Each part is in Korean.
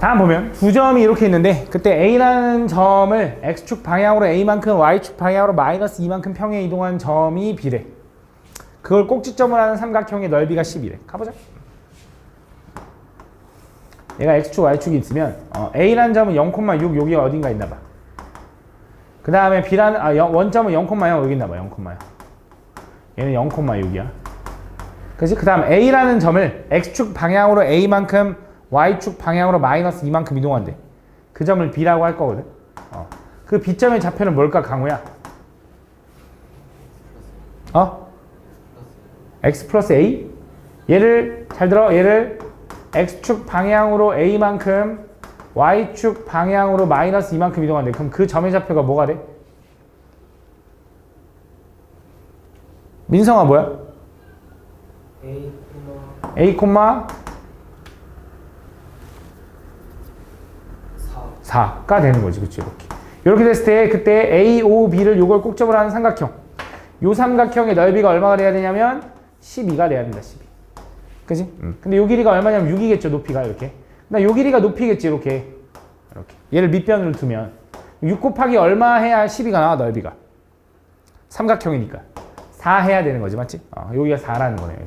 다음 보면 두 점이 이렇게 있는데 그때 A라는 점을 X축 방향으로 A만큼 Y축 방향으로 마이너스 2만큼 평에 이동한 점이 B래. 그걸 꼭지점을 하는 삼각형의 넓이가 10이래. 가보자. 얘가 X축, Y축이 있으면 A라는 점은 0,6 여기가 어딘가 있나봐. 그 다음에 B라는 원점은 0,0 여기 있나봐. 0,0. 얘는 0,6이야. 그치? 그 다음 A라는 점을 X축 방향으로 A만큼 Y축 방향으로 마이너스 2만큼 이동한대. 그 점을 B라고 할 거거든. 그 B점의 좌표는 뭘까, 강우야? X 플러스 A? 얘를 잘 들어. 얘를 X축 방향으로 A만큼 Y축 방향으로 마이너스 2만큼 이동한대. 그럼 그 점의 좌표가 뭐가 돼? 민성아 뭐야? A, 4가 되는 거지. 그치? 이렇게 됐을 때 그때 A, O, B를 요걸 꼭점으로 하는 삼각형. 요 삼각형의 넓이가 얼마가 돼야 되냐면 12가 돼야 된다. 12. 그지? 근데 요 길이가 얼마냐면 6이겠죠. 높이가 이렇게. 근데 요 길이가 높이겠지. 이렇게. 얘를 밑변으로 두면 6 곱하기 얼마 해야 12가 나와, 넓이가. 삼각형이니까 4 해야 되는 거지. 맞지? 여기가 4라는 거네요.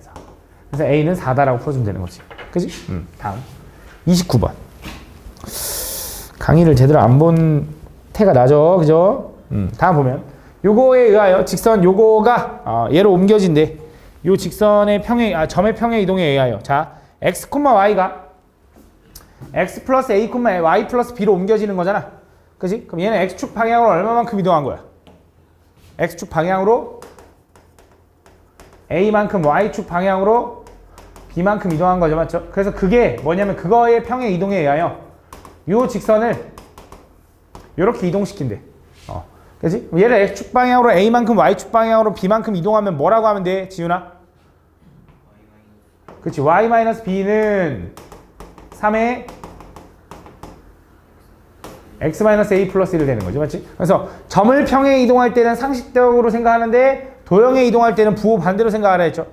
그래서 A는 4다라고 풀어주면 되는 거지. 그지? 다음 29번. 강의를 제대로 안 본 태가 나죠. 그죠? 다음 보면 요거에 의하여 직선 요거가 얘로 옮겨진대. 요 직선의 점의 평행 이동에 의하여 자 x, y가 x 플러스 a, y 플러스 b로 옮겨지는 거잖아. 그지? 그럼 얘는 x축 방향으로 얼마만큼 이동한 거야? x축 방향으로 a만큼 y축 방향으로 b만큼 이동한 거죠. 맞죠? 그래서 그게 뭐냐면 그거의 평행 이동에 의하여 요 직선을 요렇게 이동시킨대. 그지? 얘를 x축 방향으로 a만큼 y축 방향으로 b만큼 이동하면 뭐라고 하면 돼? 지윤아? 그렇지. y-b는 3의 x-a 플러스 1이 되는 거죠. 맞지? 그래서 점을 평행 이동할 때는 상식적으로 생각하는데 도형에 이동할 때는 부호 반대로 생각하라 했죠.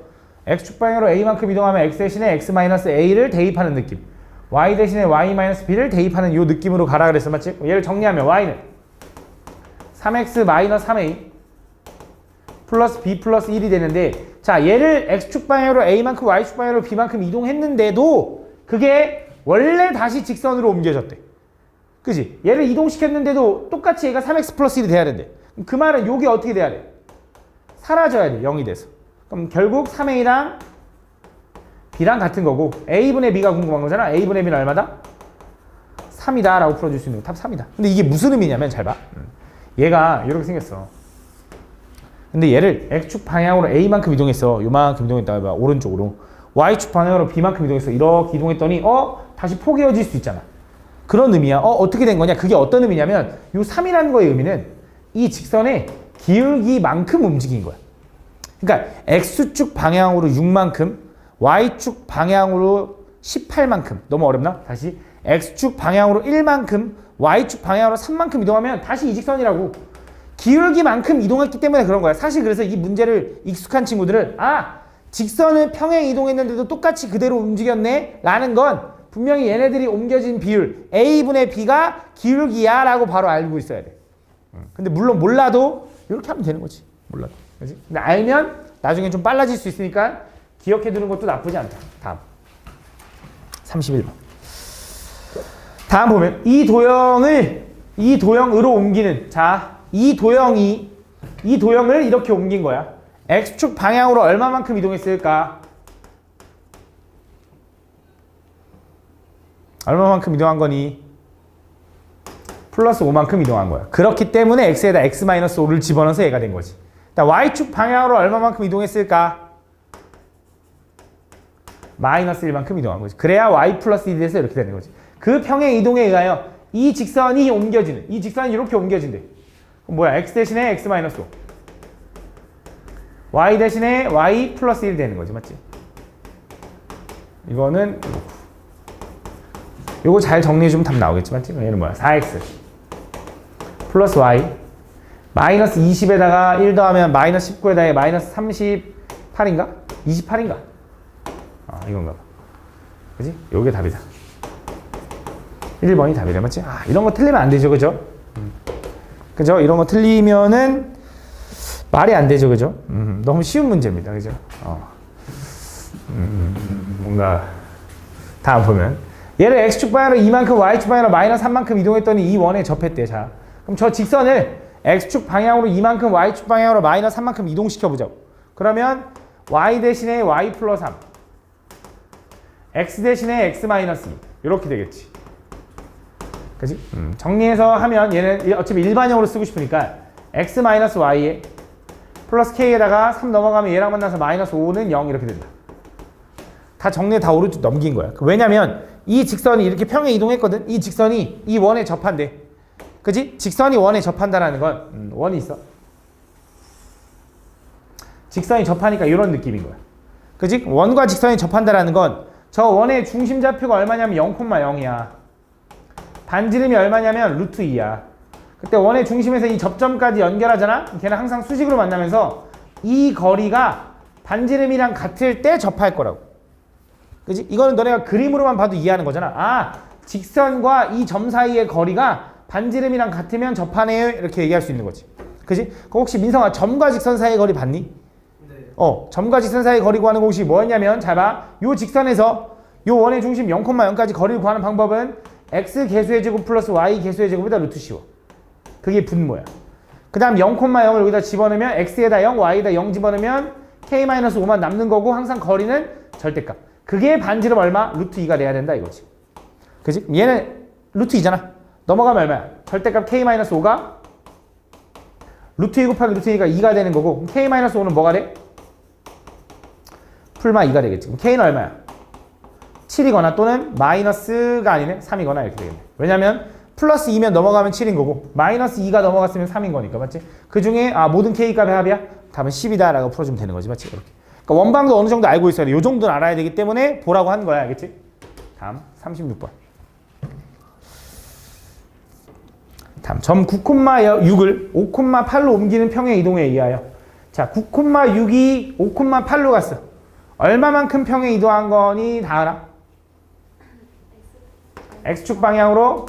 x축 방향으로 a만큼 이동하면 x 대신에 x-a를 대입하는 느낌. y 대신에 y-b를 대입하는 이 느낌으로 가라 그랬어. 맞지? 얘를 정리하면 y는 3x-3a 플러스 b 플러스 1이 되는데 자 얘를 x축 방향으로 a만큼 y축 방향으로 b만큼 이동했는데도 그게 원래 다시 직선으로 옮겨졌대. 그지? 얘를 이동시켰는데도 똑같이 얘가 3x 플러스 1이 돼야 된대. 그 말은 요게 어떻게 돼야 돼? 사라져야 돼. 0이 돼서. 그럼 결국 3a랑 b랑 같은 거고 a분의 b가 궁금한 거잖아. a분의 b는 얼마다? 3이다 라고 풀어줄 수 있는 거 답 3이다. 근데 이게 무슨 의미냐면 잘 봐. 얘가 이렇게 생겼어. 근데 얘를 x축 방향으로 a만큼 이동했어. 요만큼 이동했다가 봐. 오른쪽으로. y축 방향으로 b만큼 이동했어. 이렇게 이동했더니 다시 포개어질 수 있잖아. 그런 의미야. 어떻게 된 거냐? 그게 어떤 의미냐면 요 3이라는 거의 의미는 이 직선의 기울기만큼 움직인 거야. 그러니까 x축 방향으로 6만큼 y축 방향으로 18만큼. 너무 어렵나? 다시 x축 방향으로 1만큼 y축 방향으로 3만큼 이동하면 다시 이 직선이라고. 기울기만큼 이동했기 때문에 그런 거야. 사실 그래서 이 문제를 익숙한 친구들은 직선을 평행 이동했는데도 똑같이 그대로 움직였네 라는 건 분명히 얘네들이 옮겨진 비율 a분의 b가 기울기야 라고 바로 알고 있어야 돼. 근데 물론 몰라도 이렇게 하면 되는 거지. 몰라도. 그치? 근데 알면 나중에 좀 빨라질 수 있으니까 기억해두는 것도 나쁘지 않다. 다음 31번. 다음 보면 이 도형으로 옮기는 이 도형을 이렇게 옮긴 거야. x축 방향으로 얼마만큼 이동했을까? 얼마만큼 이동한 거니? 플러스 5만큼 이동한 거야. 그렇기 때문에 x에다 x-5를 집어넣어서 얘가 된 거지. y축 방향으로 얼마만큼 이동했을까? 마이너스 1만큼 이동한 거지. 그래야 y 플러스 1이 돼서 이렇게 되는 거지. 그 평행 이동에 의하여 이 직선이 옮겨지는, 이 직선이 이렇게 옮겨진대. 그럼 뭐야? x 대신에 x-5 y 대신에 y 플러스 1 되는 거지. 맞지? 이거는 요거 잘 정리해주면 답 나오겠지. 맞지? 얘는 뭐야? 4x 플러스 y 마이너스 20에다가 1 더하면 마이너스 19에다가 마이너스 38인가? 28인가? 이건가 봐. 그지? 요게 답이다. 1번이 답이래. 맞지? 아, 이런 거 틀리면 안 되죠. 그죠? 그죠? 이런 거 틀리면은 말이 안 되죠. 그죠? 너무 쉬운 문제입니다. 그죠? 뭔가 다음 보면 얘를 x축 방향으로 2만큼 y축 방향으로 마이너스 3만큼 이동했더니 이 원에 접했대. 자, 그럼 저 직선을 x축 방향으로 2만큼 y축 방향으로 마이너스 3만큼 이동시켜 보자고. 그러면 y 대신에 y 플러스 3 x 대신에 x 마이너스 2 이렇게 되겠지. 그지? 정리해서 하면 얘는 어차피 일반형으로 쓰고 싶으니까 x 마이너스 y에 플러스 k에다가 3 넘어가면 얘랑 만나서 마이너스 5는 0 이렇게 된다. 다 정리해 다 오른쪽 넘긴 거야. 왜냐면 이 직선이 이렇게 평에 이동했거든. 이 직선이 이 원에 접한대. 그지? 직선이 원에 접한다라는 건 원이 있어. 직선이 접하니까 이런 느낌인 거야. 그지? 원과 직선이 접한다라는 건 저 원의 중심 좌표가 얼마냐면 0,0이야. 반지름이 얼마냐면 루트 2야. 그때 원의 중심에서 이 접점까지 연결하잖아? 걔는 항상 수직으로 만나면서 이 거리가 반지름이랑 같을 때 접할 거라고. 그지? 이거는 너네가 그림으로만 봐도 이해하는 거잖아. 아, 직선과 이 점 사이의 거리가 반지름이랑 같으면 접하네요. 이렇게 얘기할 수 있는 거지. 그지? 그럼 혹시 민성아, 점과 직선 사이의 거리 봤니? 점과 직선 사이의 거리 구하는 공식이 뭐였냐면, 잘 봐. 요 직선에서 요 원의 중심 0,0까지 거리를 구하는 방법은 x 개수의 제곱 플러스 y 개수의 제곱에다 루트 씌워. 그게 분모야. 그 다음 0,0을 여기다 집어넣으면 x에다 0, y에다 0 집어넣으면 k-5만 남는 거고 항상 거리는 절대값. 그게 반지름 얼마? 루트 2가 돼야 된다 이거지. 그지? 얘는 루트 2잖아. 넘어가면 얼마야? 절대값 k-5가 루트 2 곱하기 루트 2가 2가 되는 거고 k-5는 뭐가 돼? 풀마 2가 되겠지. 그럼 k는 얼마야? 7이거나 또는 마이너스가 아니네? 3이거나 이렇게 되겠네. 왜냐면 플러스 2면 넘어가면 7인 거고 마이너스 2가 넘어갔으면 3인 거니까. 맞지? 그 중에 모든 k값의 합이야? 답은 10이다 라고 풀어주면 되는 거지. 맞지? 이렇게. 그러니까 원방도 어느 정도 알고 있어야 돼. 요 정도는 알아야 되기 때문에 보라고 한 거야. 알겠지? 다음 36번. 다음 점 9,6을 5,8로 옮기는 평의 이동에 의하여 자 9,6이 5,8로 갔어. 얼마만큼 평에 이동한 거니 다 알아? x축 방향으로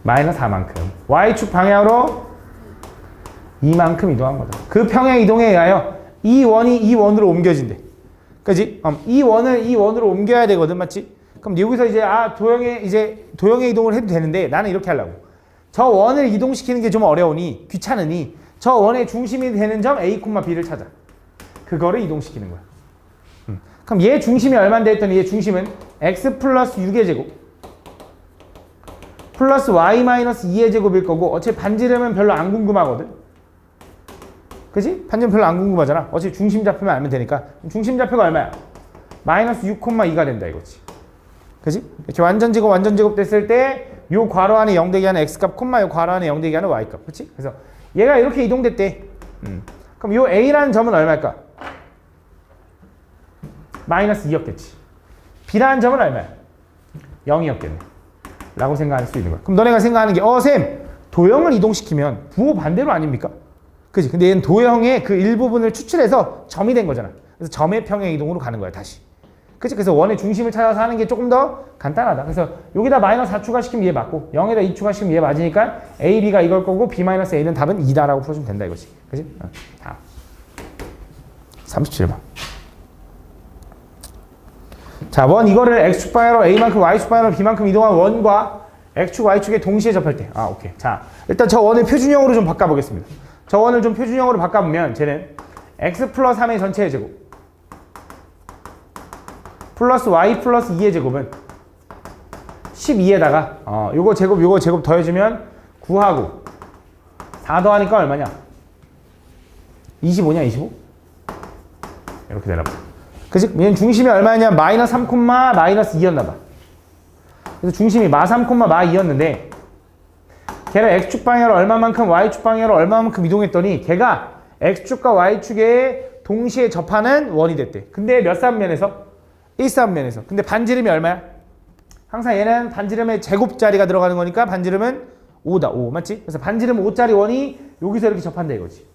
마이너스 4만큼 y축 방향으로 2만큼 이동한 거다. 그 평의 이동에 의하여 이 원이 이 원으로 옮겨진대. 그지? 이 원을 이 원으로 옮겨야 되거든. 맞지? 그럼 여기서 이제 도형의 이동을 해도 되는데 나는 이렇게 하려고. 저 원을 이동시키는 게 좀 어려우니 귀찮으니 저 원의 중심이 되는 점 A, B를 찾아. 그거를 이동시키는 거야. 그럼 얘 중심이 얼마인데 했더니 얘 중심은 x 플러스 6의 제곱 플러스 y 마이너스 2의 제곱일 거고 어차피 반지름은 별로 안 궁금하거든. 그지? 반지름 별로 안 궁금하잖아. 어차피 중심 좌표만 알면 되니까. 중심 좌표가 얼마야? 마이너스 6,2가 된다 이거지. 그지? 이렇게 완전 제곱 됐을 때 요 괄호 안에 0 되게 하는 x값 콤마 요 괄호 안에 0 되게 하는 y값. 그치? 그래서 얘가 이렇게 이동됐대. 그럼 요 a라는 점은 얼마일까? 마이너스 2였겠지. b라는 점은 얼마야? 0이었겠네. 라고 생각할 수 있는 거야. 그럼 너네가 생각하는 게 쌤! 도형을 이동시키면 부호 반대로 아닙니까? 그치? 근데 얘는 도형의 그 일부분을 추출해서 점이 된 거잖아. 그래서 점의 평행 이동으로 가는 거야, 다시. 그치? 그래서 원의 중심을 찾아서 하는 게 조금 더 간단하다. 그래서 여기다 마이너스 4 추가시키면 얘 맞고 0에다 2 추가시키면 얘 맞으니까 A, B가 이걸 거고 B 마이너스 A는 답은 2다라고 풀어주면 된다 이거지. 그치? 다음 37번. 자, 원 이거를 X축 방향으로 A만큼 Y축 방향으로 B만큼 이동한 원과 X축, Y축에 동시에 접할 때. 오케이. 자, 일단 저 원을 표준형으로 좀 바꿔보겠습니다. 저 원을 좀 표준형으로 바꿔보면 쟤는 X 플러스 3의 전체의 제곱 플러스 y 플러스 2의 제곱은 12에다가 요거 제곱 더해주면 9하고 4 더하니까 얼마냐? 25냐 25? 이렇게 되나 봐. 그치? 얘는 중심이 얼마냐? 마이너스 3, 마이너스 2였나 봐. 그래서 중심이 마 3, 마 2였는데 걔를 x축 방향으로 얼마만큼 y축 방향으로 얼마만큼 이동했더니 걔가 x축과 y축에 동시에 접하는 원이 됐대. 근데 몇 쌍면에서? 1쌍면에서. 근데 반지름이 얼마야? 항상 얘는 반지름의 제곱자리가 들어가는 거니까 반지름은 5다. 5. 맞지? 그래서 반지름 5짜리 원이 여기서 이렇게 접한다 이거지.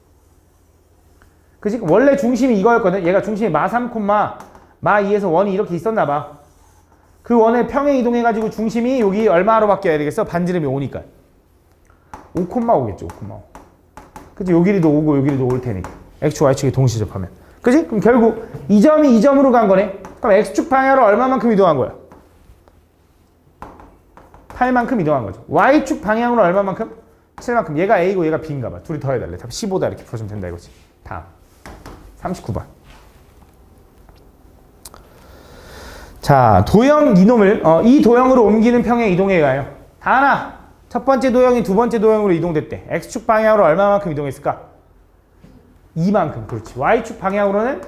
그치? 원래 중심이 이거였거든. 얘가 중심이 마 3, 마 2에서 원이 이렇게 있었나 봐. 그 원의 평행 이동해가지고 중심이 여기 얼마로 바뀌어야 되겠어? 반지름이 5니까 5,5겠죠. 5,5. 그치? 요 길이도 5고 요 길이도 5일 테니까 X축 Y축이 동시 접하면 그치? 그럼 결국 이 점이 이 점으로 간 거네. 그럼 X축 방향으로 얼마만큼 이동한 거야? 8만큼 이동한 거죠. Y축 방향으로 얼마만큼? 7만큼. 얘가 A고 얘가 B인가 봐. 둘이 더해달래. 답 15다 이렇게 풀어주면 된다 이거지. 다음 39번. 자, 도형 이놈을 이 도형으로 옮기는 평행 이동에 의하여 다하나 첫 번째 도형이 두 번째 도형으로 이동됐대. X축 방향으로 얼마만큼 이동했을까? 2만큼. 그렇지. Y축 방향으로는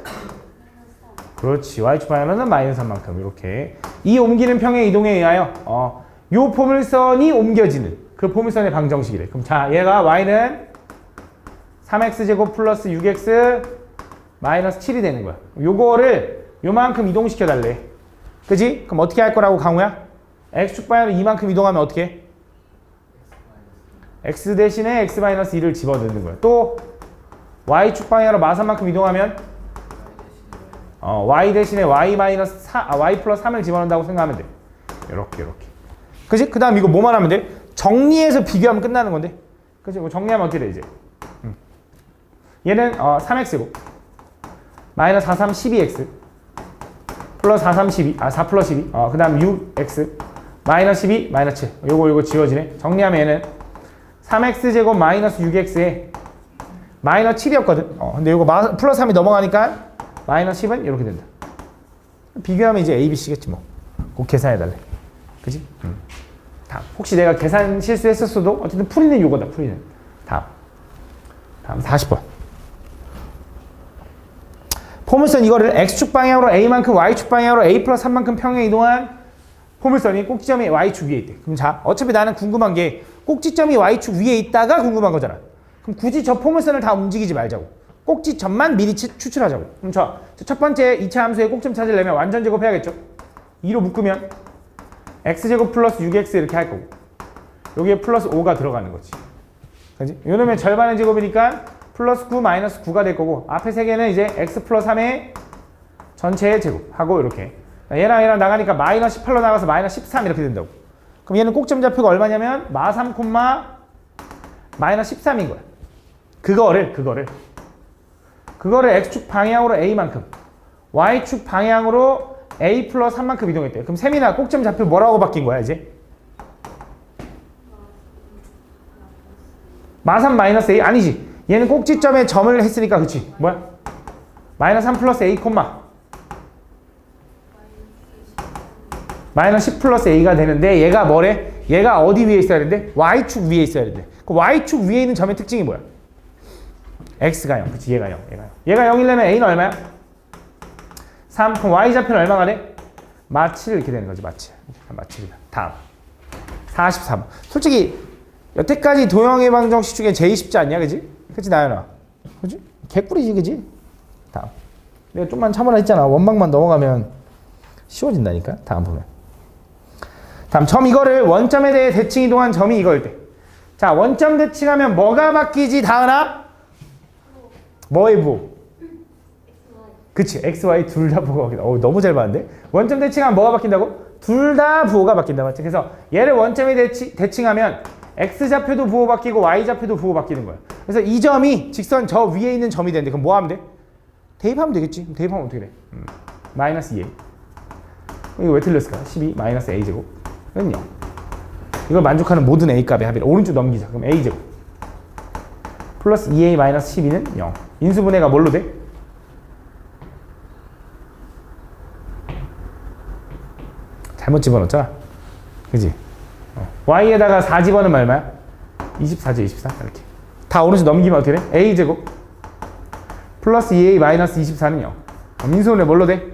그렇지. Y축 방향으로는 마이너스 3만큼. 이렇게 이 옮기는 평행 이동에 의하여 요 포물선이 옮겨지는 그 포물선의 방정식이래. 그럼 자, 얘가 Y는 3x제곱 플러스 6x 마이너스 7이 되는 거야. 요거를 요만큼 이동시켜 달래. 그지? 그럼 어떻게 할 거라고 강우야? X축 방향으로 이만큼 이동하면 어떻게 해? X 대신에 X-2를 집어넣는 거야. 또 Y축 방향으로 마산만큼 이동하면 Y 대신에 Y 플러스 3을 집어넣는다고 생각하면 돼. 요렇게. 그지? 그 다음 이거 뭐만 하면 돼? 정리해서 비교하면 끝나는 건데. 그지? 이거 정리하면 어떻게 돼, 이제? 얘는 3x고 마이너스 4, 3, 12x 플러스 4, 3, 12 4 플러스 12 그 다음 6x 마이너스 12 마이너스 7 요거 지워지네. 정리하면 얘는 3x제곱 마이너스 6x에 마이너스 7이었거든. 근데 요거 플러스 3이 넘어가니까 마이너스 10은 이렇게 된다. 비교하면 이제 A, B, C겠지 뭐. 꼭 계산해달래. 그지? 다음. 혹시 내가 계산 실수했었어도 어쨌든 풀이는 요거다. 풀이는. 다음 40번. 포물선 이거를 X축 방향으로 A만큼 Y축 방향으로 A 플러스 3만큼 평행 이동한 포물선이 꼭지점이 Y축 위에 있대. 그럼 자, 어차피 나는 궁금한 게 꼭지점이 Y축 위에 있다가 궁금한 거잖아. 그럼 굳이 저 포물선을 다 움직이지 말자고. 꼭지점만 미리 추출하자고. 그럼 첫 번째 2차 함수의 꼭지점 찾으려면 완전 제곱해야겠죠. 2로 묶으면 x제곱 플러스 6x 이렇게 할 거고 여기에 플러스 5가 들어가는 거지. 그지? 요놈의 절반의 제곱이니까 플러스 9 마이너스 9가 될 거고 앞에 세 개는 이제 x 플러스 3의 전체의 제곱하고 이렇게 얘랑 나가니까 마이너스 18로 나가서 마이너스 13 이렇게 된다고. 그럼 얘는 꼭점 좌표가 얼마냐면 마3 마이너스 13인 거야. 그거를 x축 방향으로 a만큼 y축 방향으로 a 플러스 3만큼 이동했대요. 그럼 세민아 꼭점 좌표 뭐라고 바뀐 거야 이제? 마3 마이너스 a 아니지. 얘는 꼭지점에 점을 했으니까 그치? 뭐야? 마이너스 3 플러스 a 마이너스 10 플러스 a가 되는데 얘가 뭐래? 얘가 어디 위에 있어야 되는데? y축 위에 있어야 되는데 그 y축 위에 있는 점의 특징이 뭐야? x가 0 그치? 얘가 0 얘가 0이려면 a는 얼마야? 3 그럼 y좌표는 얼마가 돼? 마 7 이렇게 되는 거지. 마 7이다. 다음 44번. 솔직히 여태까지 도형의 방정식 중에 제일 쉽지 않냐 그지? 그치 나연아? 그치? 개꿀이지 그지? 다음 내가 좀만 참으라 했잖아. 원방만 넘어가면 쉬워진다니까. 다음 보면 다음 점 이거를 원점에 대해 대칭 이동한 점이 이거일 때 자 원점 대칭하면 뭐가 바뀌지 다은아? 뭐의 부호? 그치 x, y 둘 다 부호가 바뀐다. 너무 잘 봤는데? 원점 대칭하면 뭐가 바뀐다고? 둘 다 부호가 바뀐다 맞지? 그래서 얘를 원점에 대칭하면 x좌표도 부호 바뀌고 y좌표도 부호 바뀌는 거야. 그래서 이 점이 직선 저 위에 있는 점이 되는데 그럼 뭐 하면 돼? 대입하면 되겠지. 대입하면 어떻게 돼? 마이너스 2a 이거 왜 틀렸을까? 12 마이너스 a제곱 은 0. 이걸 만족하는 모든 a 값의 합이라 오른쪽 넘기자. 그럼 a제곱 플러스 2a 마이너스 12는 0. 인수분해가 뭘로 돼? 잘못 집어넣었잖아. 그지? y에다가 4 집어넣으면 얼마야? 24죠, 24. 이렇게. 다 오른쪽 넘기면 어떻게 돼? a제곱 플러스 2a 마이너스 24는 0. 인수분해 뭘로 돼?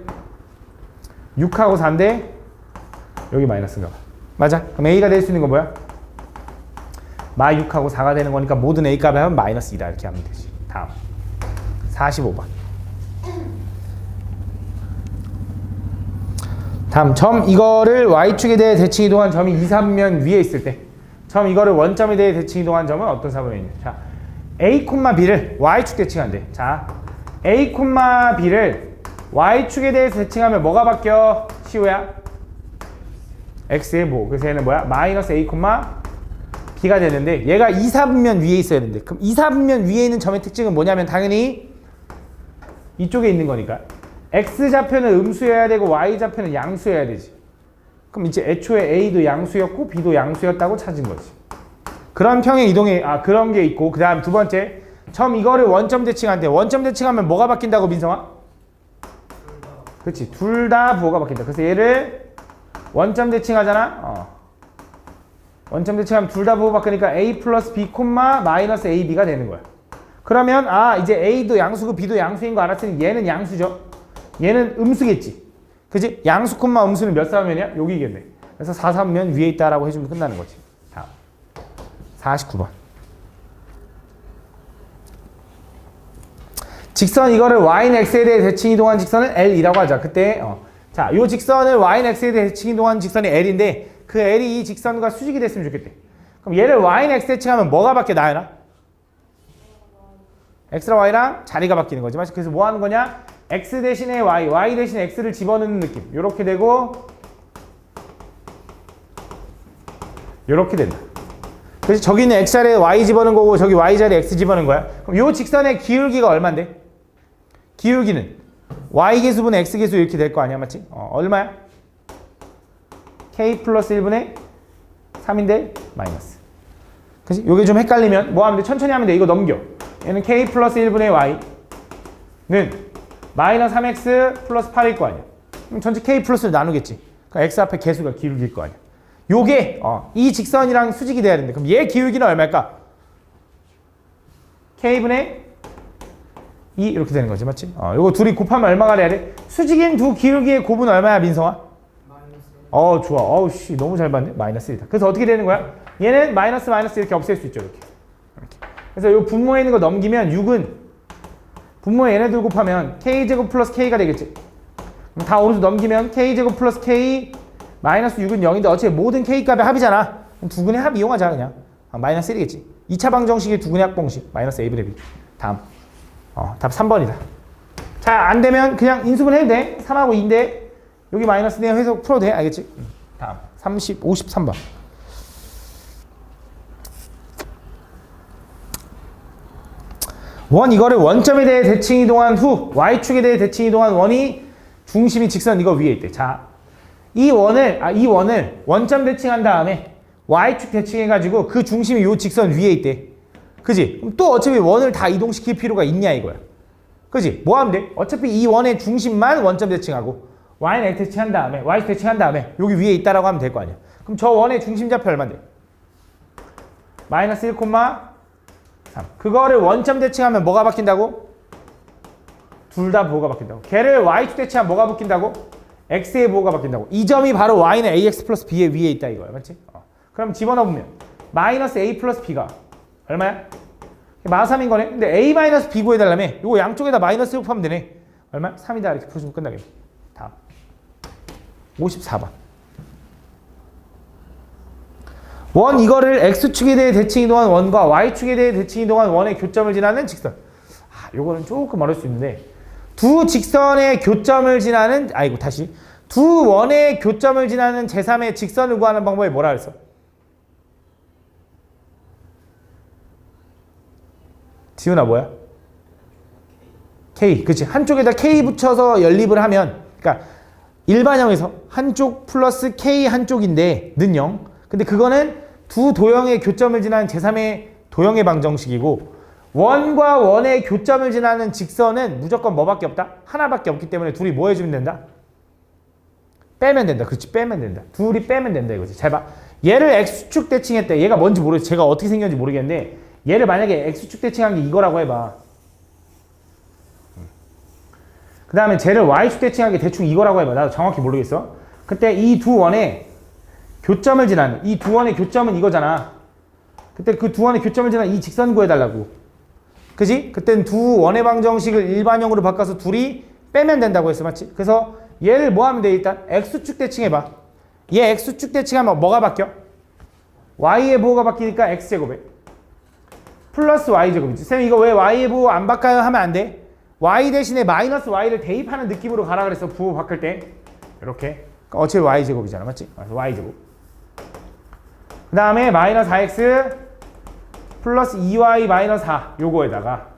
6하고 4인데 여기 마이너스인가 봐. 맞아. 그럼 a가 될 수 있는 건 뭐야? 마 6하고 4가 되는 거니까 모든 a 값에 하면 마이너스 2다 이렇게 하면 되지. 다음 45번. 다음 점 이거를 y축에 대해 대칭 이동한 점이 2, 3면 위에 있을 때 점 이거를 원점에 대해 대칭 이동한 점은 어떤 사분에 있냐. 자 a, b를 y축 대칭한대. 자 a, b를 y축에 대해서 대칭하면 뭐가 바뀌어? 시우야? x의 보. 그래서 얘는 뭐야? 마이너스 a, b가 되는데 얘가 이사분면 위에 있어야 되는데 그럼 이사분면 위에 있는 점의 특징은 뭐냐면 당연히 이쪽에 있는 거니까 x좌표는 음수여야 되고 y좌표는 양수여야 되지. 그럼 이제 애초에 a도 양수였고 b도 양수였다고 찾은 거지. 그런 평행 이동에 그런 게 있고 그 다음 두 번째 처음 이거를 원점 대칭한대. 원점 대칭하면 뭐가 바뀐다고 민성아? 그렇지. 둘 다 부호가 바뀐다. 그래서 얘를 원점 대칭하잖아. 원점 대칭하면 둘 다 부호 바뀌니까 a 플러스 b, 마이너스 ab가 되는 거야. 그러면 이제 a도 양수고 b도 양수인 거 알았으니 얘는 양수죠. 얘는 음수겠지. 그지? 양수, 음수는 몇 사분면이야? 여기겠네. 그래서 4사분면 위에 있다라고 해주면 끝나는 거지. 다음 49번. 직선 이거를 y는 x에 대해 대칭 이동한 직선을 L이라고 하자. 그때 자, 요 직선을 y는 x에 대해 대칭 이동한 직선이 L인데 그 L이 이 직선과 수직이 됐으면 좋겠대. 그럼 얘를 y는 x 대칭하면 뭐가 바뀌어 나연아? x랑 y랑 자리가 바뀌는 거지. 맞지? 그래서 뭐 하는 거냐? x 대신에 y 대신에 x를 집어넣는 느낌. 요렇게 되고 요렇게 된다. 그래서 저기 있는 x 자리에 y 집어넣은 거고 저기 y 자리에 x 집어넣은 거야. 그럼 요 직선의 기울기가 얼만데? 기울기는 y 계수분의 x 계수 이렇게 될 거 아니야, 맞지? 얼마야? k 플러스 1분의 3인데 마이너스. 그치? 요게 좀 헷갈리면 뭐 하면 돼? 천천히 하면 돼. 이거 넘겨. 얘는 k 플러스 1분의 y는 마이너스 3x 플러스 8일 거 아니야. 그럼 전체 k 플러스를 나누겠지. 그럼 x 앞에 개수가 기울기일 거 아니야. 요게 이 직선이랑 수직이 돼야 되는데 그럼 얘 기울기는 얼마일까? k분의 2 이렇게 되는 거지, 맞지? 요거 둘이 곱하면 얼마가 돼야 돼? 수직인 두 기울기의 곱은 얼마야, 민성아? 좋아. 씨, 너무 잘 봤네. 마이너스 1이다. 그래서 어떻게 되는 거야? 얘는 마이너스 이렇게 없앨 수 있죠, 이렇게. 그래서 요 분모에 있는 거 넘기면 6은 분모에 얘네들 곱하면 k제곱 플러스 k가 되겠지. 그럼 다 오른쪽 넘기면 k제곱 플러스 k 마이너스 6은 0인데 어차피 모든 k값의 합이잖아. 그럼 두근의 합 이용하자, 그냥. 마이너스 1이겠지. 2차 방정식의 두근의 합공식. 마이너스 a분의 b. 다음. 답 3번이다. 자, 안 되면 그냥 인수분 해도 돼. 3하고 2인데 여기 마이너스네요 해서 풀어도 돼. 알겠지? 다음 53번. 원 이거를 원점에 대해 대칭 이동한 후 y축에 대해 대칭 이동한 원이 중심이 직선 이거 위에 있대. 자, 이 원을 원점 대칭한 다음에 y축 대칭해가지고 그 중심이 요 직선 위에 있대. 그지? 그럼 또 어차피 원을 다 이동시킬 필요가 있냐 이거야. 그지? 뭐 하면 돼? 어차피 이 원의 중심만 원점 대칭하고 y는 x 대칭한 다음에 y축 대칭한 다음에 여기 위에 있다라고 하면 될 거 아니야. 그럼 저 원의 중심좌표 얼마인데? 마이너스 1, 3. 그거를 원점 대칭하면 뭐가 바뀐다고? 둘 다 부호가 바뀐다고. 걔를 y축 대칭하면 뭐가 바뀐다고? x의 부호가 바뀐다고. 이 점이 바로 y는 ax 플러스 b의 위에 있다 이거야. 맞지? 그럼 집어넣으면 마이너스 a 플러스 b가 얼마야? 마3인 거네. 근데 a 마이너스 b 구해달라며. 이거 양쪽에다 마이너스 곱하면 되네. 얼마? 3이다 이렇게 풀어주면 끝나겠네. 다음 54번. 원 이거를 x축에 대해 대칭 이동한 원과 y축에 대해 대칭 이동한 원의 교점을 지나는 직선. 요거는 조금 어려울 수 있는데 두 직선의 교점을 지나는 두 원의 교점을 지나는 제3의 직선을 구하는 방법이 뭐라 그랬어? 지훈아 뭐야? K. 그치. 한쪽에다 K 붙여서 연립을 하면 그러니까 일반형에서 한쪽 플러스 K 한쪽인데 는 0. 근데 그거는 두 도형의 교점을 지나는 제3의 도형의 방정식이고 원과 원의 교점을 지나는 직선은 무조건 뭐밖에 없다? 하나밖에 없기 때문에 둘이 뭐 해주면 된다? 빼면 된다. 그렇지. 빼면 된다. 둘이 빼면 된다 이거지. 잘 봐. 얘를 X축 대칭했대. 얘가 뭔지 모르겠어. 제가 어떻게 생겼는지 모르겠는데 얘를 만약에 X축 대칭한 게 이거라고 해봐. 그 다음에 쟤를 Y축 대칭한 게 대충 이거라고 해봐. 나도 정확히 모르겠어. 그때 이 두 원의 교점을 지나는 이 두 원의 교점은 이거잖아. 그때 그 두 원의 교점을 지나는 이 직선 구해달라고. 그지? 그땐 두 원의 방정식을 일반형으로 바꿔서 둘이 빼면 된다고 했어. 맞지? 그래서 얘를 뭐 하면 돼? 일단 X축 대칭해봐. 얘 X축 대칭하면 뭐가 바뀌어? Y의 부호가 바뀌니까 X제곱에 플러스 Y제곱이지. 쌤 이거 왜 Y의 부호 안 바꿔요? 하면 안 돼. Y 대신에 마이너스 Y를 대입하는 느낌으로 가라 그랬어. 부호 바꿀 때. 이렇게. 어차피 Y제곱이잖아. 맞지? Y제곱. 그 다음에 마이너스 4x 플러스 2y 마이너스 4 요거에다가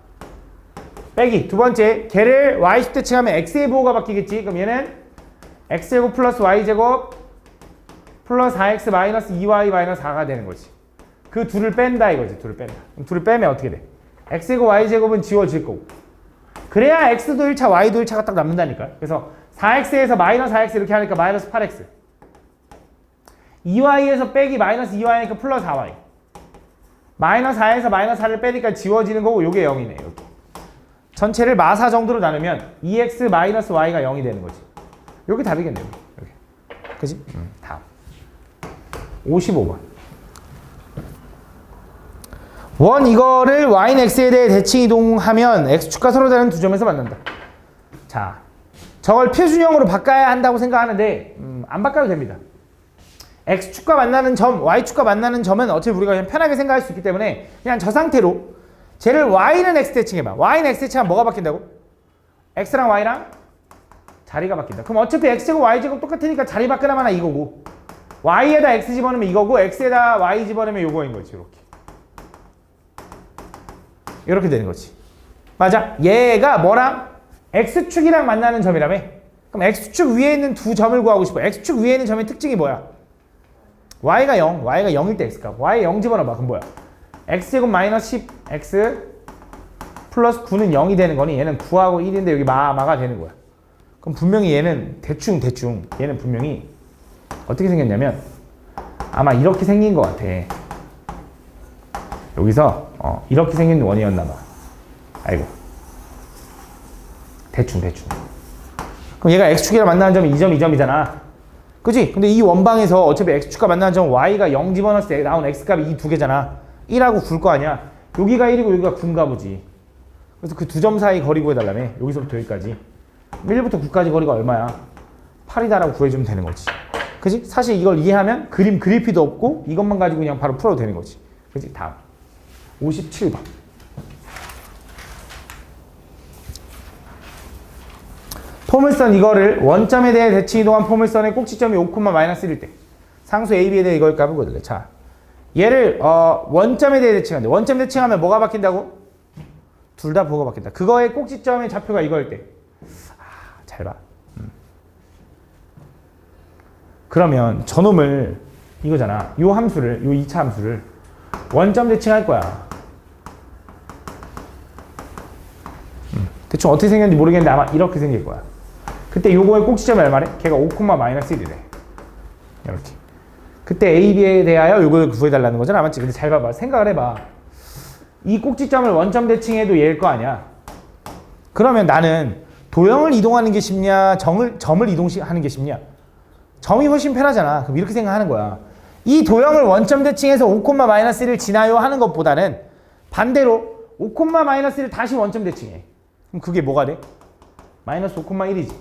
빼기 두 번째 걔를 y축 대칭하면 x의 부호가 바뀌겠지. 그럼 얘는 x제곱 플러스 y제곱 플러스 4x 마이너스 2y 마이너스 4가 되는 거지. 그 둘을 뺀다 이거지. 둘을 뺀다. 그럼 둘을 빼면 어떻게 돼? x제곱 y제곱은 지워질 거고 그래야 x도 1차 y도 1차가 딱 남는다니까. 그래서 4x에서 마이너스 4x 이렇게 하니까 마이너스 8x 2y에서 빼기 마이너스 2y니까 플러스 4y 마이너스 4에서 마이너스 4를 빼니까 지워지는 거고 요게 0이네. 이렇게 전체를 마사 정도로 나누면 2x 마이너스 y가 0이 되는 거지. 요게 답이겠네. 여기. 그지? 다음 55번 원 이거를 y는 x에 대해 대칭 이동하면 x축과 서로 다른 두 점에서 만난다. 자, 저걸 표준형으로 바꿔야 한다고 생각하는데 안 바꿔도 됩니다. x축과 만나는 점, y축과 만나는 점은 어차피 우리가 그냥 편하게 생각할 수 있기 때문에 그냥 저 상태로 쟤를 y는 x 대칭해봐. y는 x 대칭하면 뭐가 바뀐다고? x랑 y랑 자리가 바뀐다. 그럼 어차피 x제곱 y제곱 똑같으니까 자리 바꾸나마나 이거고 y에다 x 집어넣으면 이거고 x에다 y 집어넣으면 요거인 거지. 이렇게 되는 거지. 맞아. 얘가 뭐랑? x축이랑 만나는 점이라며. 그럼 x축 위에 있는 두 점을 구하고 싶어. x축 위에 있는 점의 특징이 뭐야? y가 0, y가 0일 때 x값. y 0 집어넣어봐. 그럼 뭐야? x제곱 마이너스 10 x 플러스 9는 0이 되는 거니 얘는 9하고 1인데 여기 마가 되는 거야. 그럼 분명히 얘는 대충 얘는 분명히 어떻게 생겼냐면 아마 이렇게 생긴 것 같아. 여기서 이렇게 생긴 원이었나 봐. 아이고. 대충. 그럼 얘가 x축이랑 만나는 점이 이 점이잖아. 그치? 근데 이 원방에서 어차피 x축과 만나는 점 y가 0 집어넣었을 때 나온 x값이 이 두 개잖아. 1하고 9일 거 아니야. 여기가 1이고 여기가 9인가 보지. 그래서 그 두 점 사이 거리 구해달라며. 여기서부터 여기까지. 1부터 9까지 거리가 얼마야? 8이다라고 구해주면 되는 거지. 그치? 사실 이걸 이해하면 그림 그릴 필요도 없고 이것만 가지고 그냥 바로 풀어도 되는 거지. 그치? 다음 57번 포물선 이거를 원점에 대해 대칭 이동한 포물선의 꼭지점이 5,-1일 때 상수 AB에 대해 이걸 값을 구해달래. 자, 얘를 원점에 대해 대칭하는데 원점 대칭하면 뭐가 바뀐다고? 둘 다 부호가 바뀐다. 그거의 꼭지점의 좌표가 이거일 때 잘 봐. 그러면 저놈을 이거잖아. 요 함수를, 요 2차 함수를 원점 대칭할 거야. 대충 어떻게 생겼는지 모르겠는데 아마 이렇게 생길 거야. 그때 요거의 꼭지점이 얼마래? 걔가 5,-1이래. 이렇게. 그때 A, B에 대하여 요걸 구해달라는 거잖아. 맞지? 근데 잘 봐봐. 생각을 해봐. 이 꼭지점을 원점 대칭해도 얘일 거 아니야. 그러면 나는 도형을 이동하는 게 쉽냐? 점을 이동하는 게 쉽냐? 점이 훨씬 편하잖아. 그럼 이렇게 생각하는 거야. 이 도형을 원점 대칭해서 5,-1을 지나요 하는 것보다는 반대로 5,-1을 다시 원점 대칭해. 그럼 그게 뭐가 돼? 마이너스 5,1이지.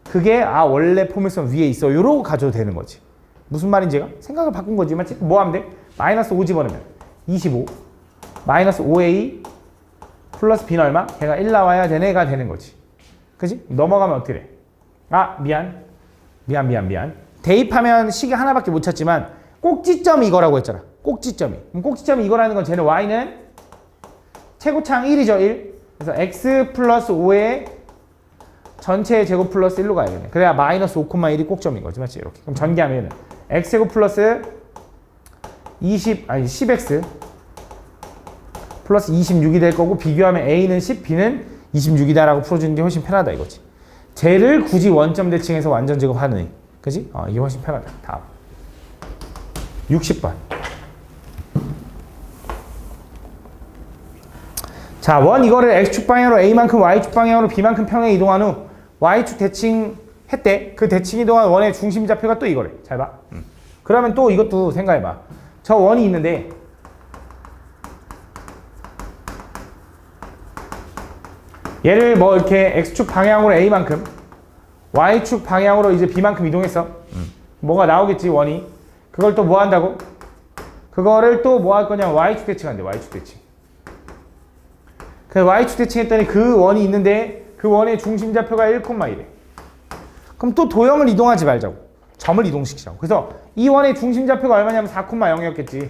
그게 원래 포물선 위에 있어. 요러고 가져도 되는 거지. 무슨 말인지가? 생각을 바꾼 거지. 맞지? 뭐 하면 돼? 마이너스 5 집어넣으면 25 마이너스 5a 플러스 b는 얼마? 걔가 1 나와야 되는 애가 되는 거지. 그지? 넘어가면 어떻게 돼? 미안. 대입하면 식이 하나밖에 못 찾지만 꼭지점이 이거라고 했잖아. 꼭지점이. 그럼 꼭지점이 이거라는 건 쟤는 y는 최고창 1이죠. 1. 그래서 x 플러스 5의 전체의 제곱 플러스 1로 가야겠네. 그래야 마이너스 5,1이 꼭점인 거지. 맞지? 이렇게. 그럼 전개하면 x제곱 플러스 10x 플러스 26이 될 거고 비교하면 a는 10, b는 26이다라고 풀어주는 게 훨씬 편하다 이거지. 쟤를 굳이 원점 대칭해서 완전 제곱하느니. 그지? 이게 훨씬 편하다. 다음 60번 자, 원 이거를 x축 방향으로 a만큼 y축 방향으로 b만큼 평행 이동한 후 y축 대칭했대. 그 대칭 이동한 원의 중심 좌표가 또 이거래. 잘 봐. 그러면 또 이것도 생각해봐. 저 원이 있는데 얘를 뭐 이렇게 x축 방향으로 a만큼 y축 방향으로 이제 b만큼 이동했어. 뭐가 나오겠지 원이. 그걸 또 뭐 한다고? 그거를 또 뭐 할 거냐면 y축 대칭한대. y축 대칭. 그 y축 대칭했더니 그 원이 있는데 그 원의 중심 좌표가 1,1이래. 그럼 또 도형을 이동하지 말자고. 점을 이동시키자고. 그래서 이 원의 중심좌표가 얼마냐면 4,0이었겠지.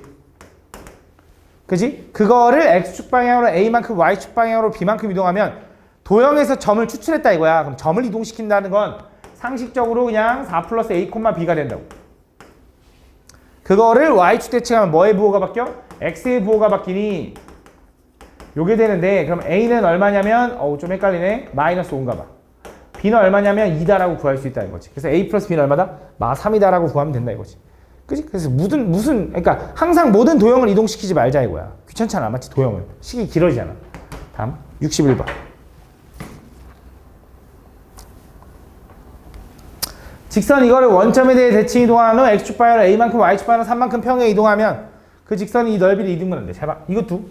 그지? 그거를 x축 방향으로 a만큼 y축 방향으로 b만큼 이동하면 도형에서 점을 추출했다 이거야. 그럼 점을 이동시킨다는 건 상식적으로 그냥 4 플러스 a, b가 된다고. 그거를 y축 대칭하면 뭐의 부호가 바뀌어? x의 부호가 바뀌니 요게 되는데 그럼 a는 얼마냐면 좀 헷갈리네. 마이너스 5인가 봐. b는 얼마냐면 2다라고 구할 수 있다는 거지. 그래서 a 플러스 b는 얼마다? 마 3이다라고 구하면 된다 이거지. 그치? 그래서 그러니까 항상 모든 도형을 이동시키지 말자 이거야. 귀찮잖아, 맞지? 도형은. 식이 길어지잖아. 다음, 61번. 직선 이거를 원점에 대해 대칭 이동한 후 x축 방향으로 a만큼 y축 방향으로 3만큼 평에 이동하면 그 직선이 이 넓이를 이등분한대. 잘 봐. 이것도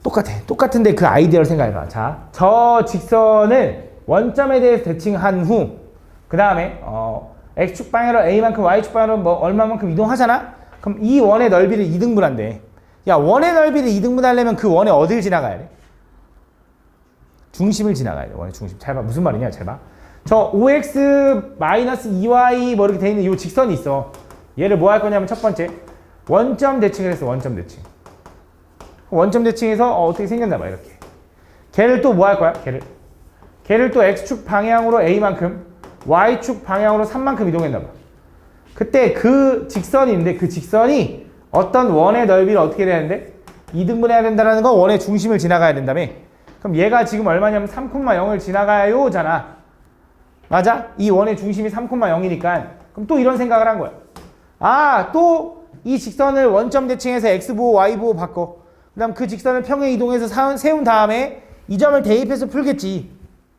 똑같아. 똑같은데 그 아이디어를 생각해봐. 자, 저 직선을 원점에 대해서 대칭한 후 그 다음에 x축 방향으로 a만큼 y축 방향으로 뭐 얼마만큼 이동하잖아? 그럼 이 원의 넓이를 이등분한대. 야, 원의 넓이를 이등분하려면 그 원의 어딜 지나가야 돼? 중심을 지나가야 돼. 원의 중심. 잘 봐. 무슨 말이냐? 잘 봐. 저 5x-2y 뭐 이렇게 돼 있는 이 직선이 있어. 얘를 뭐 할 거냐면 첫 번째 원점 대칭을 했어. 원점 대칭. 원점 대칭에서 어떻게 생겼나 봐. 이렇게. 걔를 또 뭐 할 거야? 걔를 또 x축 방향으로 a만큼 y축 방향으로 3만큼 이동했나 봐. 그때 그 직선이 있는데 그 직선이 어떤 원의 넓이를 어떻게 되는데? 이등분해야 된다는 건 원의 중심을 지나가야 된다며. 그럼 얘가 지금 얼마냐면 3,0을 지나가요 잖아. 맞아? 이 원의 중심이 3,0이니까 그럼 또 이런 생각을 한 거야. 아, 또 이 직선을 원점 대칭해서 x부호, y부호 바꿔. 그 다음 그 직선을 평행 이동해서 세운 다음에 이 점을 대입해서 풀겠지.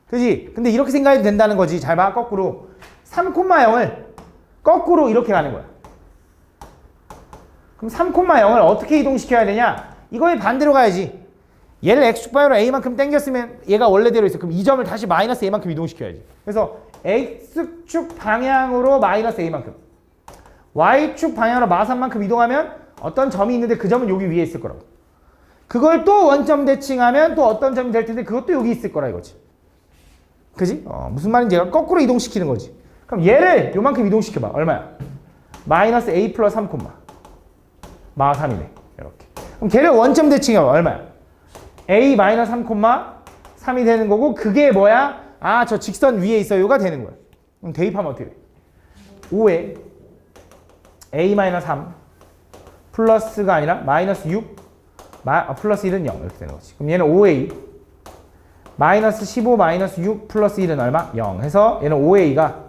그지? 근데 이렇게 생각해도 된다는 거지. 잘 봐. 거꾸로 3,0을 거꾸로 이렇게 가는 거야. 그럼 3,0을 어떻게 이동시켜야 되냐? 이거에 반대로 가야지. 얘를 x축 방향으로 a만큼 당겼으면 얘가 원래대로 있어. 그럼 이 점을 다시 마이너스 a만큼 이동시켜야지. 그래서 x축 방향으로 마이너스 a만큼, y축 방향으로 마 3만큼 이동하면 어떤 점이 있는데 그 점은 여기 위에 있을 거라고. 그걸 또 원점 대칭하면 또 어떤 점이 될 텐데 그것도 여기 있을 거라 이거지. 그지? 무슨 말인지 얘가 거꾸로 이동시키는 거지. 그럼 얘를 요만큼 이동시켜봐. 얼마야? 마이너스 a 플러스 3, 마 3이네. 이렇게. 그럼 걔를 원점 대칭해봐. 얼마야? a 마이너스 3, 3이 되는 거고 그게 뭐야? 아, 저 직선 위에 있어요가 되는 거야. 그럼 대입하면 어떻게 돼? 5에 a 마이너스 3 플러스가 아니라 마이너스 6 플러스 1은 0 이렇게 되는 거지. 그럼 얘는 5a 마이너스 15 마이너스 6 플러스 1은 얼마? 0 해서 얘는 5a가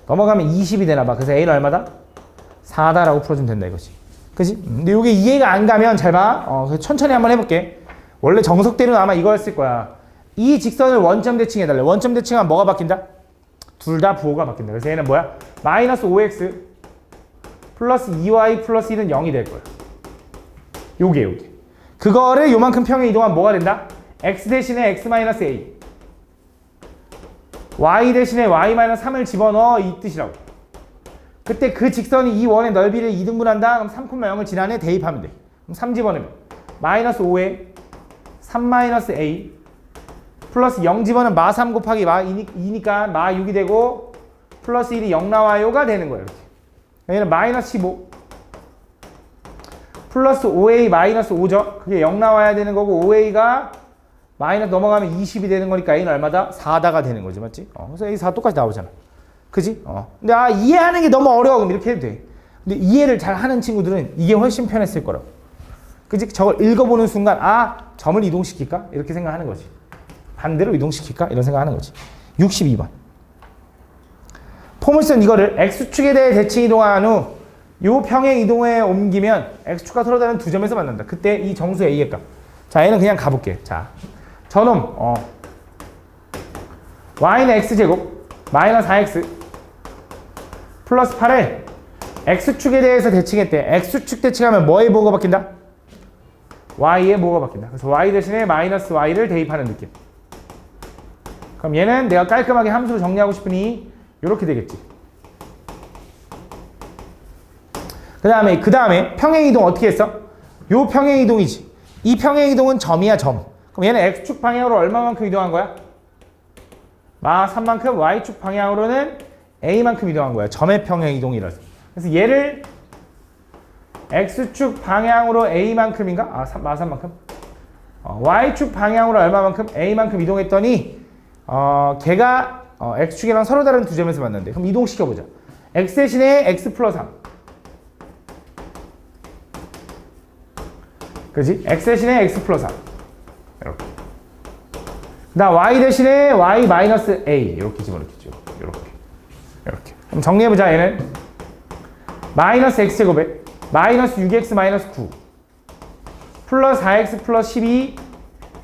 넘어가면 20이 되나 봐. 그래서 a는 얼마다? 4다라고 풀어주면 된다 이거지. 그치? 근데 이게 이해가 안 가면 잘 봐. 천천히 한번 해볼게. 원래 정석대로는 아마 이거였을 거야. 이 직선을 원점 대칭해달래. 원점 대칭하면 뭐가 바뀐다? 둘 다 부호가 바뀐다. 그래서 얘는 뭐야? 마이너스 5x 플러스 2y 플러스 1은 0이 될 거야. 요게. 그거를 요만큼 평에 이동하면 뭐가 된다? x 대신에 x 마이너스 a y 대신에 y 마이너스 3을 집어넣어 이 뜻이라고. 그때 그 직선이 이 원의 넓이를 2등분한다. 그럼 3,0을 지나네 대입하면 돼. 그럼 3 집어넣으면 마이너스 5에 3 마이너스 a 플러스 0 집어넣으면 마 3 곱하기 마 2니까 마 6이 되고 플러스 1이 0 나와요가 되는 거예요. 이렇게. 얘는 마이너스 15 플러스 5a 마이너스 5죠. 그게 0 나와야 되는 거고 5a가 마이너스 넘어가면 20이 되는 거니까 a는 얼마다? 4다가 되는 거지. 맞지? 그래서 a 4 똑같이 나오잖아. 그지? 근데 이해하는 게 너무 어려워. 그럼 이렇게 해도 돼. 근데 이해를 잘 하는 친구들은 이게 훨씬 편했을 거라고. 그지? 저걸 읽어보는 순간 점을 이동시킬까? 이렇게 생각하는 거지. 반대로 이동시킬까? 이런 생각하는 거지. 62번. 포물선 이거를 x축에 대해 대칭 이동한 후 요 평행 이동에 옮기면 x축과 서로 다른 두 점에서 만난다. 그때 이 정수 a의 값. 자, 얘는 그냥 가볼게. 자, 저놈 y는 x제곱 마이너스 4x 플러스 8을 x축에 대해서 대칭했대. x축 대칭하면 뭐의 뭐가 바뀐다? y의 뭐가 바뀐다. 그래서 y 대신에 마이너스 y를 대입하는 느낌. 그럼 얘는 내가 깔끔하게 함수로 정리하고 싶으니 이렇게 되겠지. 그 다음에 평행이동 어떻게 했어? 요 평행이동이지. 이 평행이동은 점이야, 점. 그럼 얘는 x축 방향으로 얼마만큼 이동한 거야? 마 3만큼 y축 방향으로는 a만큼 이동한 거야. 점의 평행 이동이라서. 그래서 얘를 x축 방향으로 a만큼인가? 마 3만큼? y축 방향으로 얼마만큼? a만큼 이동했더니 걔가 x축이랑 서로 다른 두 점에서 만난대. 그럼 이동시켜보자. x 대신에 x 플러스 3. 그지? x 대신에 x 플러스 3. 이렇게. 그 다음 y 대신에 y 마이너스 a. 이렇게 집어넣겠죠. 이렇게. 그럼 정리해보자. 얘는 마이너스 x제곱에 마이너스 6x 마이너스 9 플러스 4x 플러스 12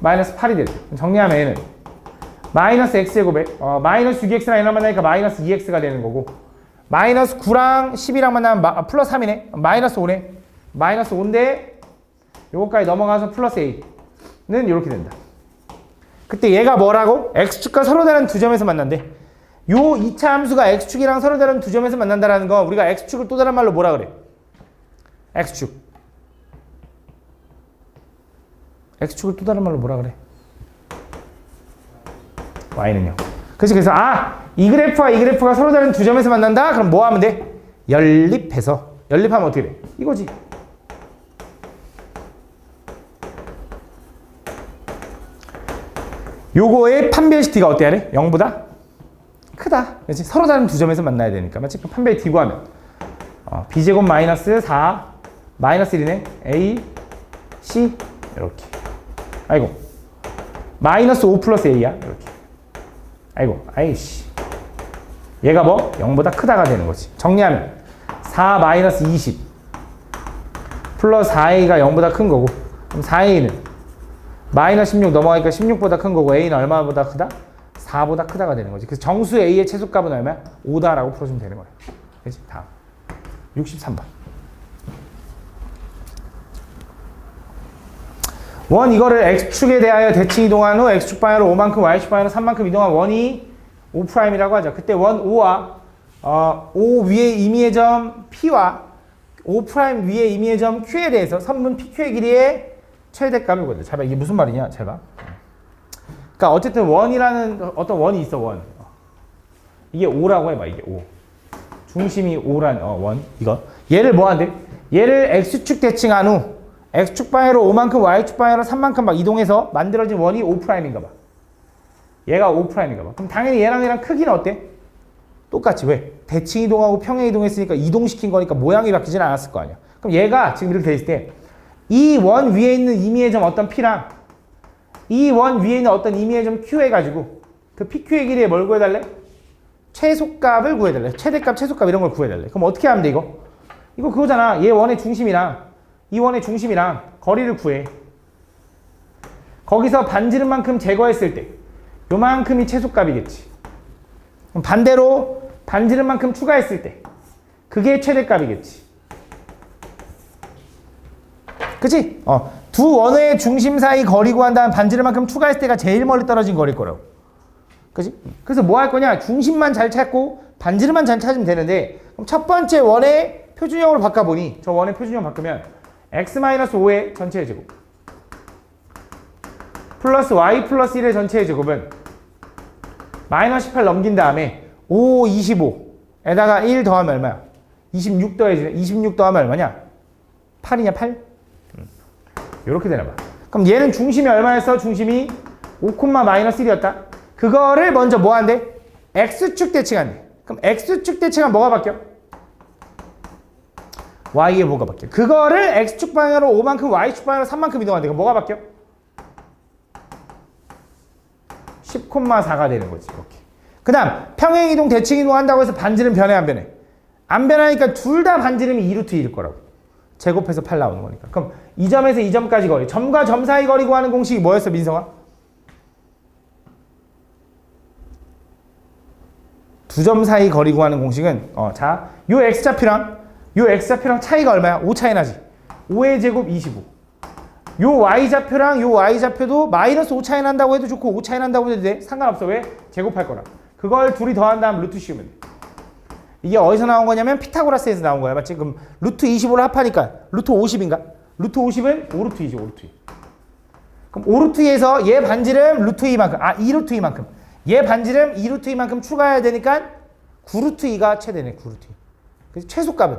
마이너스 8이 되죠. 정리하면 얘는 마이너스 x제곱에 마이너스 6x랑 얘랑 만나니까 마이너스 2x가 되는 거고 마이너스 9랑 12랑 만나면 플러스 3이네. 마이너스 5네. 마이너스 5인데 요거까지 넘어가서 플러스 a는 이렇게 된다. 그때 얘가 뭐라고? x축과 서로 다른 두 점에서 만난대. 요 2차 함수가 x축이랑 서로 다른 두 점에서 만난다라는 거 우리가 x축을 또 다른 말로 뭐라 그래? x축을 또 다른 말로 뭐라 그래? y는요. 그래서 이 그래프와 이 그래프가 서로 다른 두 점에서 만난다? 그럼 뭐 하면 돼? 연립해서. 연립하면 어떻게 돼? 이거지. 요거의 판별식 d가 어때야 돼? 0보다 크다. 그렇지? 서로 다른 두 점에서 만나야 되니까. 맞지? 그럼 판별 d 구하면 b제곱 마이너스 4 마이너스 1이네. a c 이렇게. 아이고 마이너스 5 플러스 a야. 이렇게. 아이고 아이씨. 얘가 뭐? 0보다 크다가 되는 거지. 정리하면 4 마이너스 20 플러스 4a가 0보다 큰 거고 그럼 4a는 마이너스 16 넘어가니까 16보다 큰 거고 a는 얼마보다 크다? 4보다 크다가 되는 거지. 그래서 정수 a의 최소값은 얼마야? 5다라고 풀어주면 되는 거야. 그렇지? 다음 63번. 원 이거를 x축에 대하여 대칭 이동한 후 x축 방향으로 5만큼 y축 방향으로 3만큼 이동한 원이 5'이라고 하죠. 그때 원 5와 5 위에 임의의 점 p와 5' 위에 임의의 점 q에 대해서 선분 pq의 길이의 최대값을 구한다. 잘 봐. 이게 무슨 말이냐? 잘 봐. 그러니까 어쨌든 원이라는 어떤 원이 있어. 원. 이게 5라고 해봐. 이게 5. 중심이 5란 원. 이거. 얘를 뭐 한대? 얘를 x축 대칭한 후 x축 방향으로 5만큼 y축 방향으로 3만큼 막 이동해서 만들어진 원이 5'인가 봐. 얘가 5'인가 봐. 그럼 당연히 얘랑 크기는 어때? 똑같지. 왜? 대칭 이동하고 평행 이동했으니까 이동시킨 거니까 모양이 바뀌진 않았을 거 아니야. 그럼 얘가 지금 이렇게 돼 있을 때 이 원 위에 있는 임의의 점 어떤 P랑 이 원 위에 있는 어떤 임의의 점 Q 해가지고 그 PQ의 길이에 뭘 구해달래? 최소값을 구해달래. 최대값, 최소값 이런 걸 구해달래. 그럼 어떻게 하면 돼 이거? 이거 그거잖아. 얘 원의 중심이랑 이 원의 중심이랑 거리를 구해. 거기서 반지름만큼 제거했을 때 요만큼이 최소값이겠지. 그럼 반대로 반지름만큼 추가했을 때 그게 최대값이겠지. 그치? 두 원의 중심 사이 거리 구한다면 반지름만큼 추가했을 때가 제일 멀리 떨어진 거리일 거라고. 그치? 그래서 뭐 할 거냐? 중심만 잘 찾고 반지름만 잘 찾으면 되는데 그럼 첫 번째 원의 표준형으로 바꿔보니 저 원의 표준형 바꾸면 x-5의 전체의 제곱 플러스 y 플러스 1의 전체의 제곱은 마이너스 18 넘긴 다음에 5, 25에다가 1 더하면 얼마야? 26 더해지네. 26 더하면 얼마냐? 8이냐 8? 이렇게 되나 봐. 그럼 얘는 중심이 얼마였어? 중심이 5, 마이너스 1이었다. 그거를 먼저 뭐 한대? x축 대칭한대. 그럼 x축 대칭하면 뭐가 바뀌어? y의 뭐가 바뀌어? 그거를 x축 방향으로 5만큼 y축 방향으로 3만큼 이동한대. 그럼 뭐가 바뀌어? 10,4가 되는 거지. 이렇게. 그 다음 평행 이동 대칭 이동 한다고 해서 반지름 변해 안 변해? 안 변하니까 둘 다 반지름이 2루트 1일 거라고. 제곱해서 8 나오는 거니까. 그럼 이 점에서 이 점까지 거리. 점과 점 사이 거리 구하는 공식이 뭐였어, 민성아? 두 점 사이 거리 구하는 공식은 자, 요 x좌표랑 차이가 얼마야? 5 차이 나지. 5의 제곱 25. 요 y좌표랑 요 y좌표도 마이너스 5 차이 난다고 해도 좋고 5 차이 난다고 해도 돼. 상관없어. 왜? 제곱할 거라. 그걸 둘이 더한 다음 루트 씌우면 돼. 이게 어디서 나온 거냐면 피타고라스에서 나온 거야. 맞지? 그럼 루트 25를 합하니까 루트 50인가? 루트 50은 5루트 2죠. 5루트 2. 그럼 5루트 2에서 얘 반지름 루트 2만큼. 2루트 2만큼. 얘 반지름 2루트 2만큼 추가해야 되니까 9루트 2가 최대네. 9루트 2. 그래서 최소값은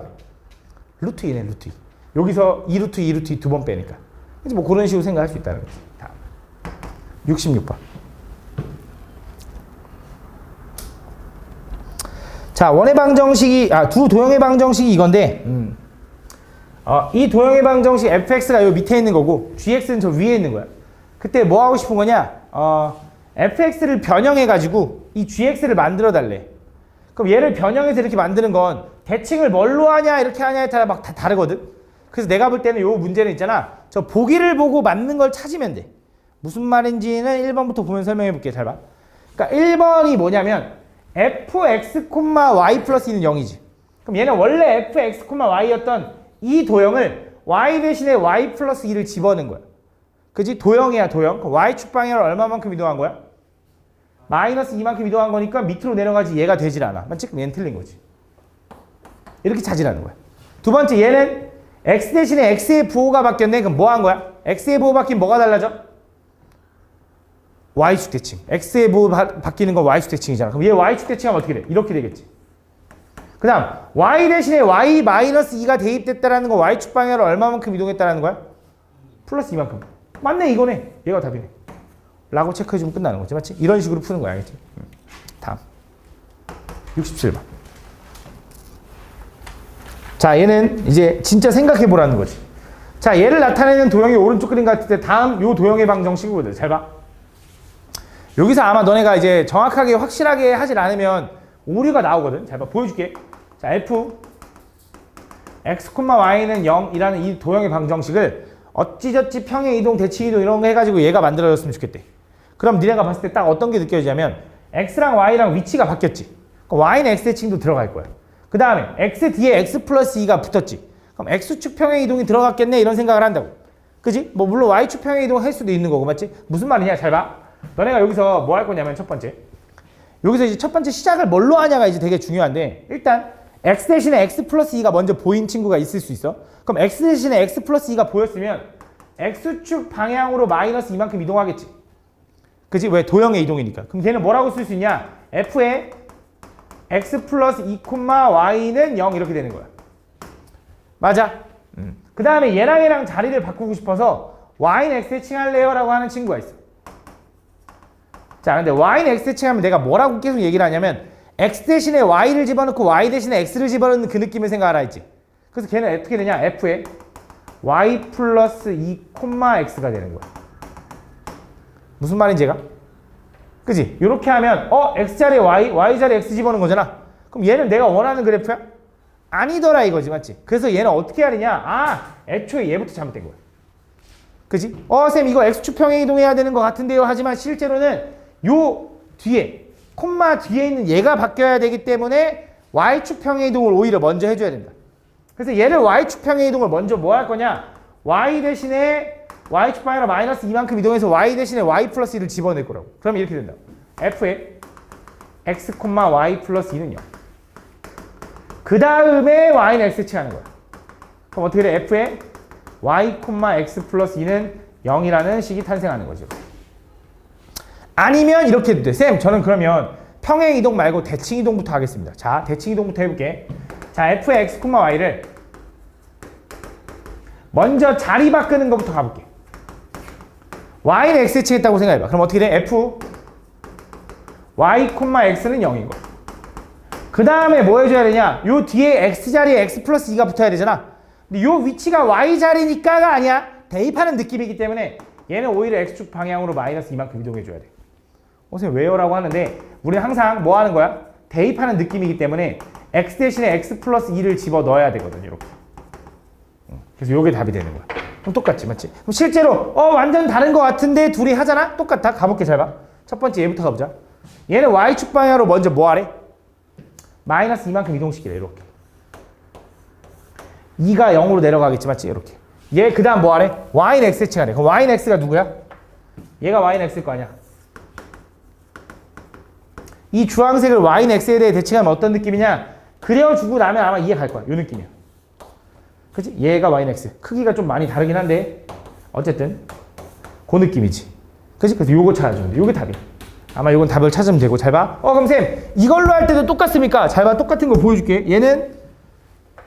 루트 2네. 루트 2. 여기서 2루트 2루트 2 두 번 빼니까. 그래서 뭐 그런 식으로 생각할 수 있다는 거지. 다음 66번. 자, 원의 방정식이 두 도형의 방정식이 이건데 이 도형의 방정식 fx가 요 밑에 있는 거고 gx는 저 위에 있는 거야. 그때 뭐 하고 싶은 거냐? fx를 변형해 가지고 이 gx를 만들어 달래. 그럼 얘를 변형해서 이렇게 만드는 건 대칭을 뭘로 하냐 이렇게 하냐에 따라 막 다 다르거든. 그래서 내가 볼 때는 요 문제는 있잖아. 저 보기를 보고 맞는 걸 찾으면 돼. 무슨 말인지는 1번부터 보면 설명해 볼게. 잘 봐. 그러니까 1번이 뭐냐면 fx, y 플러스 2는 0이지. 그럼 얘는 원래 fx, y였던 이 도형을 y 대신에 y 플러스 2를 집어넣은 거야. 그지? 도형이야, 도형. 그럼 y축 방향을 얼마만큼 이동한 거야? 마이너스 2만큼 이동한 거니까 밑으로 내려가지 얘가 되질 않아. 맞지? 그럼 얘는 틀린 거지. 이렇게 찾으라는 거야. 두 번째, 얘는 x 대신에 x의 부호가 바뀌었네. 그럼 뭐 한 거야? x의 부호 바뀌면 뭐가 달라져? y축 대칭. x의 부호 바뀌는 건 y축 대칭이잖아. 그럼 얘 y축 대칭하면 어떻게 돼? 이렇게 되겠지. 그 다음 y 대신에 y 마이너스 2가 대입됐다라는 거 y축 방향으로 얼마만큼 이동했다라는 거야? 플러스 2만큼. 맞네, 이거네. 얘가 답이네. 라고 체크해주면 끝나는 거지. 맞지? 이런 식으로 푸는 거야. 알겠지? 다음 67번. 자, 얘는 이제 진짜 생각해보라는 거지. 자, 얘를 나타내는 도형이 오른쪽 그림 같을 때 다음 요 도형의 방정식이거든. 잘 봐. 여기서 아마 너네가 이제 정확하게 확실하게 하질 않으면 오류가 나오거든. 잘 봐. 보여줄게. 자, f x, y는 0이라는 이 도형의 방정식을 어찌저찌 평행 이동, 대칭 이동 이런 거 해가지고 얘가 만들어졌으면 좋겠대. 그럼 니네가 봤을 때 딱 어떤 게 느껴지냐면 x랑 y랑 위치가 바뀌었지. 그럼 y는 x 대칭도 들어갈 거야. 그 다음에 x 뒤에 x 플러스 2가 붙었지. 그럼 x축 평행 이동이 들어갔겠네 이런 생각을 한다고. 그지? 뭐 물론 y축 평행 이동 할 수도 있는 거고. 맞지? 무슨 말이냐? 잘 봐. 너네가 여기서 뭐 할 거냐면 첫 번째. 여기서 이제 첫 번째 시작을 뭘로 하냐가 이제 되게 중요한데 일단 x 대신에 x 플러스 2가 먼저 보인 친구가 있을 수 있어. 그럼 x 대신에 x 플러스 2가 보였으면 x축 방향으로 마이너스 2만큼 이동하겠지. 그치? 왜? 도형의 이동이니까. 그럼 걔는 뭐라고 쓸 수 있냐? f의 x 플러스 2, y는 0 이렇게 되는 거야. 맞아? 그 다음에 얘랑 자리를 바꾸고 싶어서 y는 x 대칭할래요? 라고 하는 친구가 있어. 자, 근데 y는 x 대칭하면 내가 뭐라고 계속 얘기를 하냐면 x 대신에 y를 집어넣고 y 대신에 x를 집어넣는 그 느낌을 생각하라 했지. 그래서 걔는 어떻게 되냐? f에 y 플러스 2, x가 되는 거야. 무슨 말인지 얘가? 그지? 이렇게 하면 x 자리에 y 자리에 x 집어넣는 거잖아. 그럼 얘는 내가 원하는 그래프야? 아니더라 이거지. 맞지? 그래서 얘는 어떻게 해야 되냐? 애초에 얘부터 잘못된 거야. 그지? 쌤 이거 x축 평행 이동해야 되는 것 같은데요. 하지만 실제로는 요 뒤에 콤마 뒤에 있는 얘가 바뀌어야 되기 때문에 y축 평행 이동을 오히려 먼저 해줘야 된다. 그래서 얘를 y축 평행 이동을 먼저 뭐 할 거냐? y 대신에 y축 방향으로 마이너스 2만큼 이동해서 y 대신에 y 플러스 2를 집어낼 거라고. 그럼 이렇게 된다. f의 x, y 플러스 2는 0. 그 다음에 y는 x 대칭하는 거야. 그럼 어떻게 돼? f의 y, x 플러스 2는 0이라는 식이 탄생하는 거죠. 아니면 이렇게 해도 돼. 쌤, 저는 그러면 평행 이동 말고 대칭 이동부터 하겠습니다. 자, 대칭 이동부터 해볼게. 자, f의 x, y를 먼저 자리 바꾸는 것부터 가볼게. y는 x 대칭했다고 생각해봐. 그럼 어떻게 돼? f y, x는 0인 거야. 그 다음에 뭐 해줘야 되냐? 요 뒤에 x 자리에 x 플러스 2가 붙어야 되잖아. 근데 요 위치가 y 자리니까가 아니야. 대입하는 느낌이기 때문에 얘는 오히려 x축 방향으로 마이너스 2만큼 이동해줘야 돼. 선생님 왜요? 라고 하는데 우리는 항상 뭐 하는 거야? 대입하는 느낌이기 때문에 x 대신에 x 플러스 2를 집어넣어야 되거든. 이렇게. 그래서 요게 답이 되는 거야. 그럼 똑같지, 맞지? 그럼 실제로 완전 다른 거 같은데 둘이 하잖아? 똑같아. 가볼게. 잘 봐. 첫 번째 얘부터 가보자. 얘는 y축 방향으로 먼저 뭐 하래? 마이너스 2만큼 이동시키래. 이렇게. 2가 0으로 내려가겠지, 맞지? 이렇게. 얘 그 다음 뭐 하래? y는 x 대칭하래. 그럼 y는 x가 누구야? 얘가 y는 x일 거 아니야. 이 주황색을 y는 x에 대해 대칭하면 어떤 느낌이냐? 그려주고 나면 아마 이해 갈 거야. 이 느낌이야. 그치? 얘가 y는 x. 크기가 좀 많이 다르긴 한데 어쨌든 그 느낌이지. 그치? 그래서 요거 찾아주면 돼. 요게 답이야. 아마 이건 답을 찾으면 되고. 잘 봐. 그럼 쌤 이걸로 할 때도 똑같습니까? 잘 봐. 똑같은 거 보여줄게. 얘는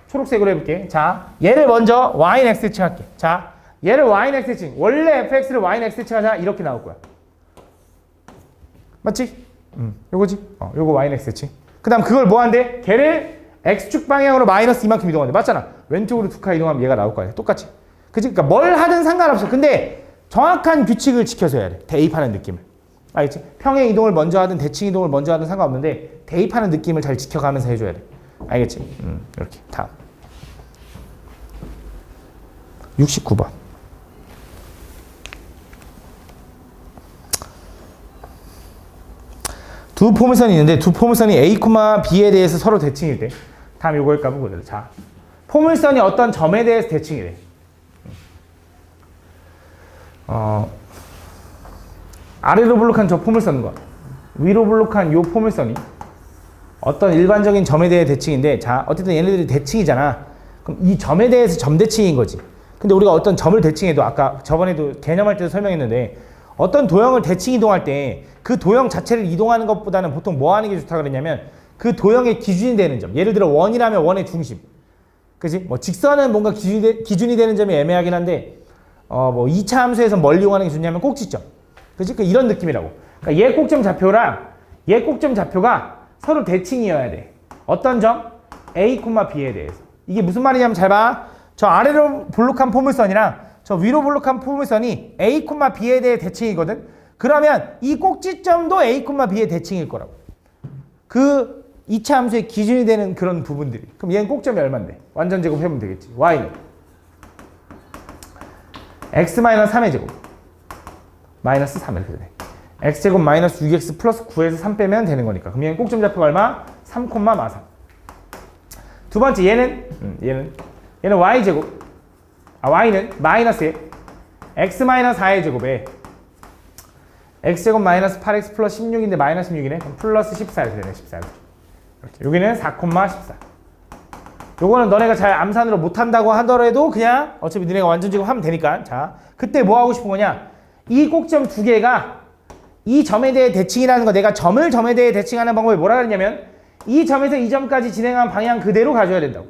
초록색으로 해볼게. 자, 얘를 먼저 y는 x치 할게. 자, 얘를 y는 x치. 원래 fx를 y는 x치 하자. 이렇게 나올 거야. 맞지? 요거지? 요거 y는 x치. 그 다음 그걸 뭐 한대? 걔를 x축 방향으로 마이너스 이만큼 이동한대. 맞잖아. 왼쪽으로 두 칸 이동하면 얘가 나올 거야. 똑같이. 그치? 그러니까 뭘 하든 상관없어. 근데 정확한 규칙을 지켜서 해야 돼. 대입하는 느낌을. 알겠지? 평행 이동을 먼저 하든 대칭 이동을 먼저 하든 상관없는데 대입하는 느낌을 잘 지켜가면서 해줘야 돼. 알겠지? 이렇게. 다음. 69번. 두 포물선이 있는데 두 포물선이 A, B에 대해서 서로 대칭일 때. 다음 요거일까 보거든. 자, 포물선이 어떤 점에 대해서 대칭이래. 아래로 블록한 저 포물선과 위로 블록한 요 포물선이 어떤 일반적인 점에 대해 대칭인데, 자, 어쨌든 얘네들이 대칭이잖아. 그럼 이 점에 대해서 점대칭인 거지. 근데 우리가 어떤 점을 대칭해도 아까 저번에도 개념할 때도 설명했는데 어떤 도형을 대칭 이동할 때 그 도형 자체를 이동하는 것보다는 보통 뭐 하는 게 좋다 그랬냐면 그 도형의 기준이 되는 점. 예를 들어 원이라면 원의 중심. 그치? 뭐 직선은 뭔가 기준이 되는 점이 애매하긴 한데 뭐 2차 함수에서 뭘 이용하는 게 좋냐면 꼭지점. 그치? 이런 느낌이라고. 그러니까 얘 꼭점 좌표랑 얘 꼭점 좌표가 서로 대칭이어야 돼. 어떤 점? A, B에 대해서. 이게 무슨 말이냐면 잘 봐. 저 아래로 블록한 포물선이랑 저 위로 블록한 포물선이 A, B에 대해 대칭이거든. 그러면 이 꼭지점도 A, B의 대칭일 거라고. 그 2차 함수의 기준이 되는 그런 부분들이. 그럼 얘는 꼭점이 얼만데? 완전 제곱 해보면 되겠지. y는 x-3의 제곱 마이너스 3 이렇게 되네. x제곱 마이너스 6x 플러스 9에서 3 빼면 되는 거니까. 그럼 얘는 꼭점 좌표가 얼마? 3, 마3. 두 번째 얘는 y제곱 y는 마이너스 x-4의 제곱에 x제곱 마이너스 8x 플러스 16인데 마이너스 16이네. 그럼 플러스 14 이렇게 되네. 14 이렇게. 여기는 4, 14. 요거는 너네가 잘 암산으로 못한다고 하더라도 그냥 어차피 너네가 완전 제곱 하면 되니까. 자, 그때 뭐 하고 싶은 거냐? 이 꼭점 두 개가 이 점에 대해 대칭이라는 거, 내가 점을 점에 대해 대칭하는 방법이 뭐라 그랬냐면 이 점에서 이 점까지 진행한 방향 그대로 가져야 된다고.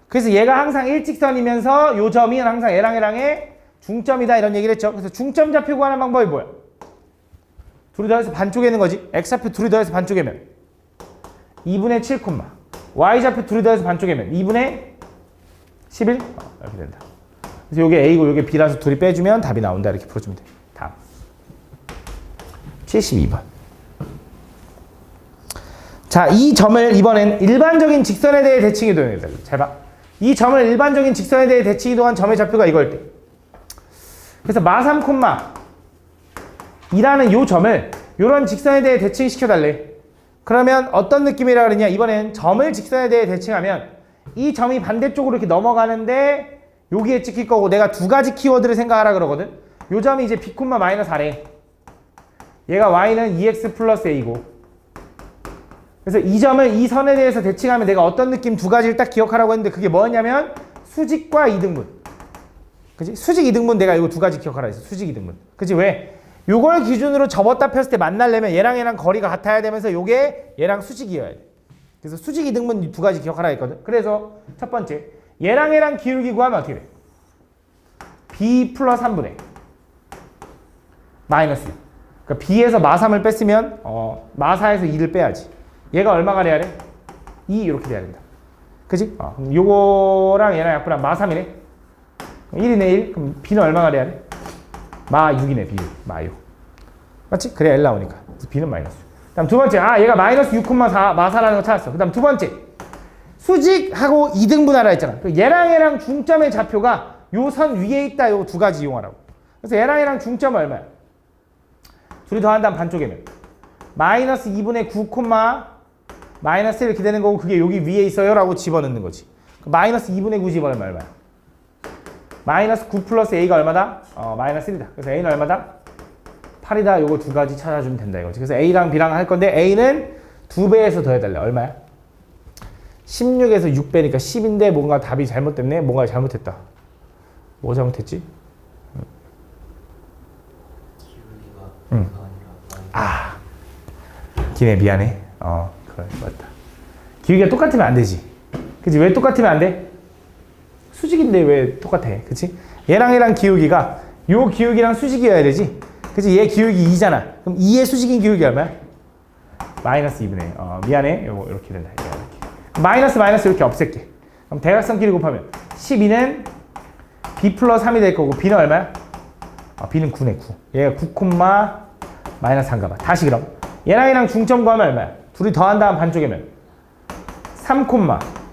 그래서 얘가 항상 일직선이면서 요 점이 항상 얘랑의 중점이다 이런 얘기를 했죠. 그래서 중점 좌표 구하는 방법이 뭐야? 둘이 더해서 반쪽이는 거지. x좌표 둘이 더해서 반쪽이면 2분의 7, y좌표 둘이 더해서 반쪽이면 2분의 11 이렇게 된다. 그래서 요게 a고 요게 b라서 둘이 빼주면 답이 나온다. 이렇게 풀어주면 돼. 다음 72번. 자, 이 점을 이번엔 일반적인 직선에 대해 대칭 이동해야 돼. 잘 봐. 이 점을 일반적인 직선에 대해 대칭 이동한 점의 좌표가 이거일 때. 그래서 마3, 이라는 요 점을 요런 직선에 대해 대칭시켜달래. 그러면 어떤 느낌이라 그러냐? 이번엔 점을 직선에 대해 대칭하면 이 점이 반대쪽으로 이렇게 넘어가는데 여기에 찍힐 거고, 내가 두 가지 키워드를 생각하라 그러거든. 요 점이 이제 b, 마이너스 아래. 얘가 y는 2x 플러스 a고. 그래서 이 점을 이 선에 대해서 대칭하면 내가 어떤 느낌 두 가지를 딱 기억하라고 했는데 그게 뭐였냐면 수직과 이등분. 그치? 수직 이등분 내가 이거 두 가지 기억하라 했어. 수직 이등분. 그치? 왜? 요걸 기준으로 접었다 폈을 때 만나려면 얘랑 거리가 같아야 되면서 요게 얘랑 수직이어야 돼. 그래서 수직 이등분 두 가지 기억하라 했거든. 그래서 첫 번째, 얘랑 기울기 구하면 어떻게 돼? b 플러스 3분의 마이너스 6. 그러니까 b에서 마3을 뺐으면 마4에서 2를 빼야지. 얘가 얼마가 돼야 돼? 2 이렇게 돼야 된다. 그치? 그럼 요거랑 얘랑 약분하면 마3이네. 1이네 1. 그럼 b는 얼마가 돼야 돼? 마6이네. b 마6. 맞지? 그래야 L 나오니까. 그래서 b는 마이너스. 그 다음 두 번째, 얘가 마이너스 6, 4 마4라는 거 찾았어. 그 다음 두 번째, 수직하고 이등분하라 했잖아. 얘랑 중점의 좌표가 요 선 위에 있다. 요 두 가지 이용하라고. 그래서 얘랑 중점은 얼마야? 둘이 더한 다음 반쪽이면 마이너스 2분의 9, 마이너스 1 이렇게 되는 거고, 그게 여기 위에 있어요 라고 집어넣는 거지. 마이너스 2분의 9 집어넣으면 얼마야? 마이너스 9 플러스 a가 얼마다? 마이너스 1이다. 그래서 a는 얼마다? 8이다. 요거 두 가지 찾아주면 된다 이거지. 그래서 a랑 b랑 할 건데 a는 2배에서 더해달래. 얼마야? 16에서 6배니까 10인데 뭔가 답이 잘못됐네. 뭔가 잘못했다. 뭐 잘못했지? 기네 미안해. 그래 맞다. 기울기가 똑같으면 안 되지. 그치? 왜 똑같으면 안 돼? 수직인데 왜 똑같아? 그치? 얘랑 기울기가 요 기울기랑 수직이어야 되지. 그치? 얘 기울기 2잖아. 그럼 2의 수직인 기울기 얼마야? 마이너스 2분의 미안해. 요거 이렇게 된다. 이렇게. 마이너스 이렇게 없앨게. 그럼 대각선끼리 곱하면 12는 b 플러스 3이 될 거고 b는 얼마야? b는 9네 9. 얘가 9, 마이너스 3가봐. 다시 그럼 얘랑 중점 구하면 얼마야? 둘이 더한 다음 반쪽이면 3,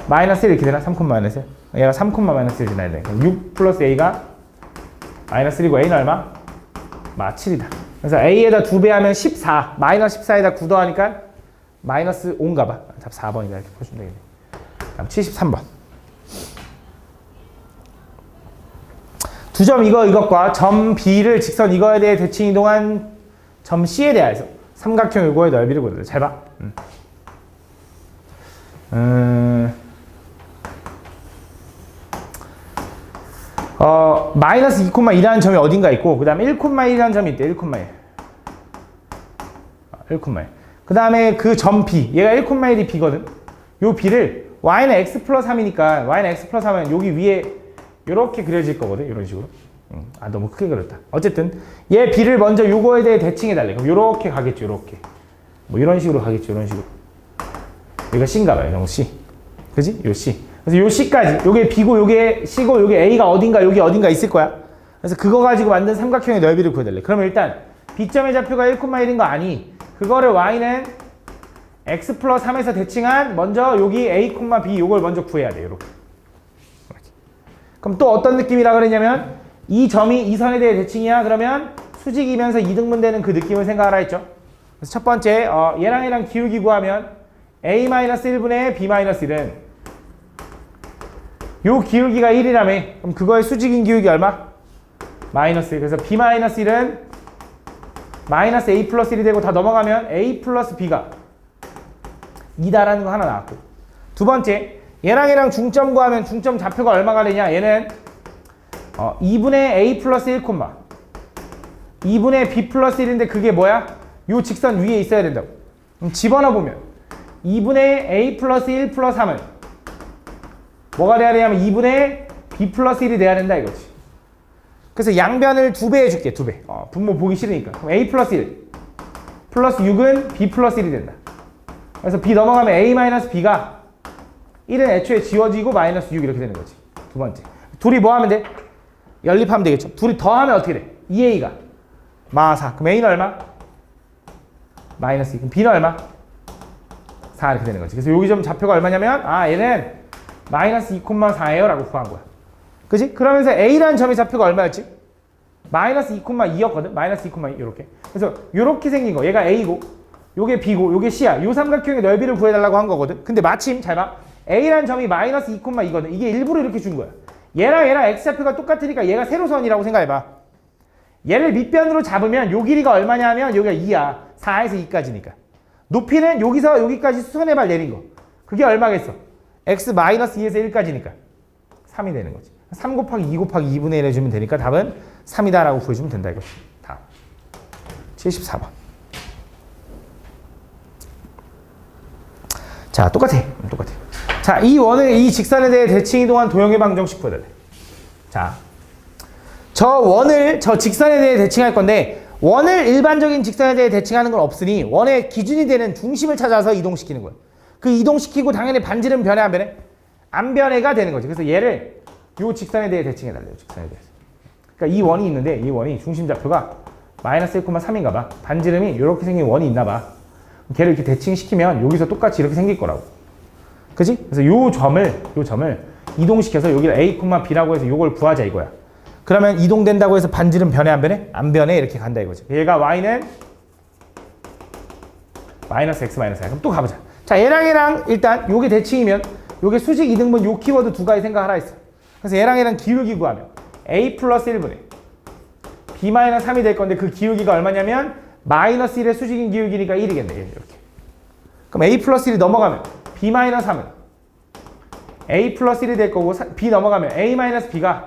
마이너스 1 이렇게 되나? 3, 마이너스 1. 얘가 3, 마이너스 1 지나야 돼. 그럼 6 플러스 a가 마이너스 1이고 a는 얼마? 7이다. 그래서 a에다 2배 하면 14. 마이너스 14에다 9 더하니까 마이너스 5인가 봐. 답 4번이다. 이렇게 풀어주면 되겠네. 다음 73번. 두 점 이것과 점 B를 직선 이거에 대해 대칭 이동한 점 C에 대하여서 삼각형 요거의 넓이를 구해야 돼. 잘 봐. 마이너스 2,1이라는 점이 어딘가 있고 그 다음에 1,1이라는 점이 있대. 1,1. 그 다음에 그 점 B 얘가 1,1이 B거든. 요 B를 y는 x 플러스 3이니까 y는 x 플러스 3은 여기 위에 이렇게 그려질 거거든. 이런 식으로. 너무 크게 그렸다. 어쨌든 얘 B를 먼저 요거에 대해 대칭해 달래. 그럼 요렇게 가겠죠. 요렇게. 뭐 이런 식으로 가겠죠. 이런 식으로. 여기가 C인가 봐요. 이런 C. 그지? 요 C. 그래서 요 C까지. 요게 B고 요게 C고 요게 A가 어딘가 여기 어딘가 있을 거야. 그래서 그거 가지고 만든 삼각형의 넓이를 구해달래. 그러면 일단 B점의 좌표가 1,1인 거 아니? 그거를 y는 x 플러스 3에서 대칭한 먼저 여기 a, b 요걸 먼저 구해야 돼. 요렇게. 그럼 또 어떤 느낌이라 그랬냐면 이 점이 이 선에 대해 대칭이야. 그러면 수직이면서 이등분되는 그 느낌을 생각하라 했죠. 그래서 첫 번째 얘랑 기울기 구하면 a-1분의 b-1은 요 기울기가 1이라며. 그럼 그거의 수직인 기울기 얼마? 마이너스 1. 그래서 b-1은 마이너스 a 플러스 1이 되고 다 넘어가면 a 플러스 b가 2다라는 거 하나 나왔고. 두 번째, 얘랑 중점 구하면 중점 좌표가 얼마가 되냐? 얘는 2분의 a 플러스 1, 2분의 b 플러스 1인데 그게 뭐야? 요 직선 위에 있어야 된다고. 그럼 집어넣어 보면 2분의 a 플러스 1 플러스 3은 뭐가 돼야 되냐면 2분의 b 플러스 1이 돼야 된다 이거지. 그래서 양변을 2배 해줄게. 2배. 분모 보기 싫으니까. 그럼 a 플러스 1 플러스 6은 b 플러스 1이 된다. 그래서 b 넘어가면 a 마이너스 b가 1은 애초에 지워지고 마이너스 6 이렇게 되는 거지. 두 번째. 둘이 뭐 하면 돼? 연립하면 되겠죠. 둘이 더하면 어떻게 돼? 2a가 마 4. 그럼 a는 얼마? 마이너스 2. 그럼 b는 얼마? 4 이렇게 되는 거지. 그래서 여기 좀 좌표가 얼마냐면 얘는 마이너스 2,4예요 라고 구한 거야. 그지? 그러면서 a라는 점의 좌표가 얼마였지? 마이너스 2,2였거든. 마이너스 2,2 이렇게. 그래서 이렇게 생긴 거. 얘가 a고 요게 b고 요게 c야. 요 삼각형의 넓이를 구해달라고 한 거거든. 근데 마침 잘 봐. a라는 점이 마이너스 2,2거든. 이게 일부러 이렇게 준 거야. 얘랑 x좌표가 똑같으니까 얘가 세로선이라고 생각해봐. 얘를 밑변으로 잡으면 요 길이가 얼마냐 하면 여기가 2야. 4에서 2까지니까. 높이는 여기서 여기까지 수선의 발 내린 거. 그게 얼마겠어? x 마이너스 2에서 1까지니까 3이 되는 거지. 3 곱하기 2 곱하기 2분의 1 해주면 되니까 답은 3이다 라고 구해주면 된다 이거. 다음 74번. 자, 똑같아. 자, 이 원을 이 직선에 대해 대칭 이동한 도형의 방정식 구해달래. 자, 저 직선에 대해 대칭할 건데 원을 일반적인 직선에 대해 대칭하는 건 없으니 원의 기준이 되는 중심을 찾아서 이동시키는 거야. 그 이동시키고 당연히 반지름 변해 안 변해? 안 변해가 되는 거지. 그래서 얘를 요 직선에 대해 대칭해달래요. 직선에 대해서. 그러니까 이 원이 있는데 이 원이 중심 좌표가 마이너스 1,3인가 봐. 반지름이 이렇게 생긴 원이 있나 봐. 걔를 이렇게 대칭시키면 여기서 똑같이 이렇게 생길 거라고. 그지? 그래서 요 점을 이동시켜서 여기를 a, b라고 해서 요걸 구하자 이거야. 그러면 이동된다고 해서 반지름 변해 안 변해? 안 변해. 이렇게 간다 이거지. 얘가 y는 마이너스 x 마이너스 4. 그럼 또 가보자. 자, 얘랑 일단 요게 대칭이면 요게 수직 이등분 요 키워드 두 가지 생각하라 했어. 그래서 얘랑 기울기 구하면 a 플러스 1분의 b 마이너스 3이 될 건데 그 기울기가 얼마냐면 마이너스 1의 수직인 기울기니까 1이겠네. 이렇게. 그럼 a 플러스 1이 넘어가면 b 마이너스 3은 a 플러스 1이 될 거고 b 넘어가면 a 마이너스 b가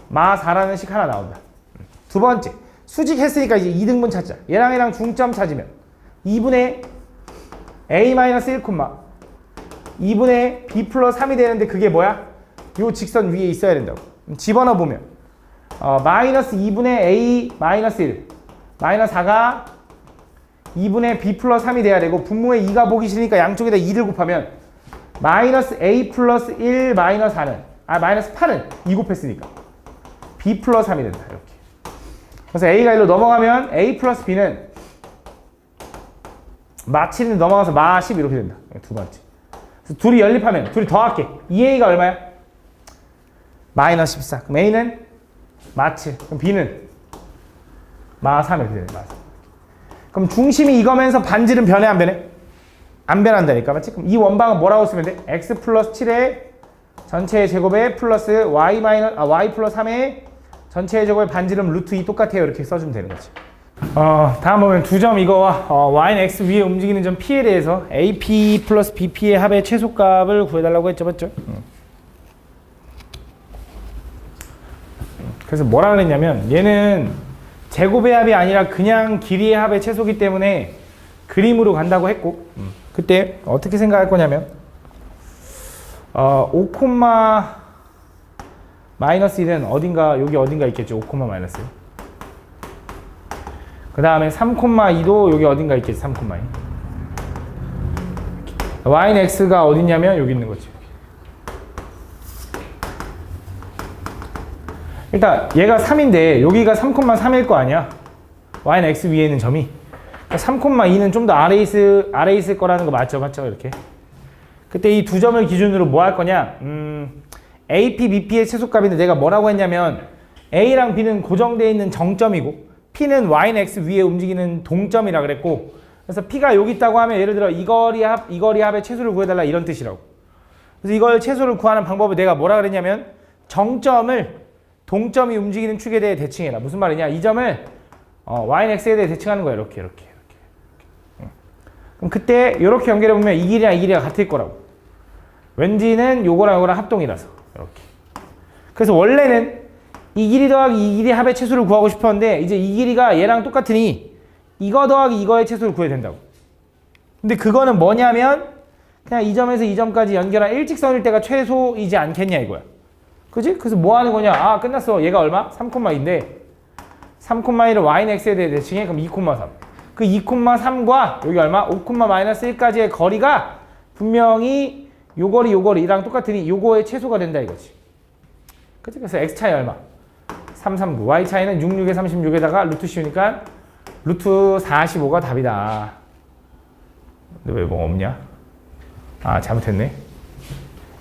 마 4라는 식 하나 나온다. 두 번째, 수직 했으니까 이제 2등분 찾자. 얘랑 중점 찾으면 2분의 a-1, 2분의 b 플러스 3이 되는데 그게 뭐야? 요 직선 위에 있어야 된다고. 집어넣어 보면 마이너스 2분의 a 마이너스 1 마이너스 4가 2분의 b 플러스 3이 돼야 되고 분모에 2가 보기 싫으니까 양쪽에다 2를 곱하면 마이너스 a 플러스 1 마이너스 4는 마이너스 8은 2 곱했으니까 b 플러스 3이 된다. 이렇게. 그래서 a가 1로 넘어가면 a 플러스 b는 마 7이 넘어가서 마 10 이렇게 된다. 두 번째. 그래서 둘이 연립하면 둘이 더할게. 2a가 얼마야? 마이너스 14. 그럼 a는 마 7. 그럼 b는 마 3 이렇게 되네. 마 3. 그럼 중심이 이거면서 반지름 변해 안 변해? 안 변한다니까. 맞지? 그럼 이 원방은 뭐라고 쓰면 돼? x 플러스 7의 전체의 제곱에 플러스 y 플러스 3의 전체의 제곱에 반지름 루트 2 똑같아요. 이렇게 써주면 되는 거지. 다음 보면 두 점 이거와 y는 x 위에 움직이는 점 p에 대해서 AP 플러스 BP의 합의 최소값을 구해달라고 했죠. 맞죠? 그래서 뭐라 그랬냐면 얘는 제곱의 합이 아니라 그냥 길이의 합의 최소기 때문에 그림으로 간다고 했고 그때 어떻게 생각할 거냐면 5, 마이너스 1은 어딘가 여기 어딘가 있겠죠. 5, 마이너스 1. 그 다음에 3,2도 여기 어딘가 있겠지. 3,2. y는 x가 어딨냐면 여기 있는 거지. 일단 얘가 3인데 여기가 3,3일 거 아니야. y는 x 위에 있는 점이 3,2는 좀 더 아래에 있을 거라는 거 맞죠? 맞죠? 이렇게. 그때 이 두 점을 기준으로 뭐 할 거냐? AP, BP의 최소값인데 내가 뭐라고 했냐면 A랑 B는 고정되어 있는 정점이고 P는 y는 x 위에 움직이는 동점이라 그랬고 그래서 P가 여기 있다고 하면 예를 들어 이 거리 합의 최소를 구해달라 이런 뜻이라고. 그래서 이걸 최소를 구하는 방법을 내가 뭐라 그랬냐면 정점을 동점이 움직이는 축에 대해 대칭해라. 무슨 말이냐? 이 점을 y는 x에 대해 대칭하는 거야. 이렇게. 그럼 그때 이렇게 연결해 보면 이 길이랑 이 길이가 같을 거라고. 왠지는 요거랑 요거랑 합동이라서 이렇게. 그래서 원래는 이 길이 더하기 이 길이 합의 최소를 구하고 싶었는데 이제 이 길이가 얘랑 똑같으니 이거 더하기 이거의 최소를 구해야 된다고. 근데 그거는 뭐냐면 그냥 이 점에서 이 점까지 연결한 일직선일 때가 최소이지 않겠냐 이거야. 그지? 그래서 뭐 하는 거냐? 끝났어. 얘가 얼마? 3,2인데 3,2를 y는 x에 대해 대칭해. 그럼 2,3. 그 2,3과 여기 얼마? 5, 마이너스 1까지의 거리가 분명히 요 거리랑 똑같으니 요거의 최소가 된다 이거지. 그치? 그래서 x 차이 얼마? 339. y 차이는 66에 36에다가 루트 씌우니까 루트 45가 답이다. 근데 왜 뭐 없냐? 잘못했네.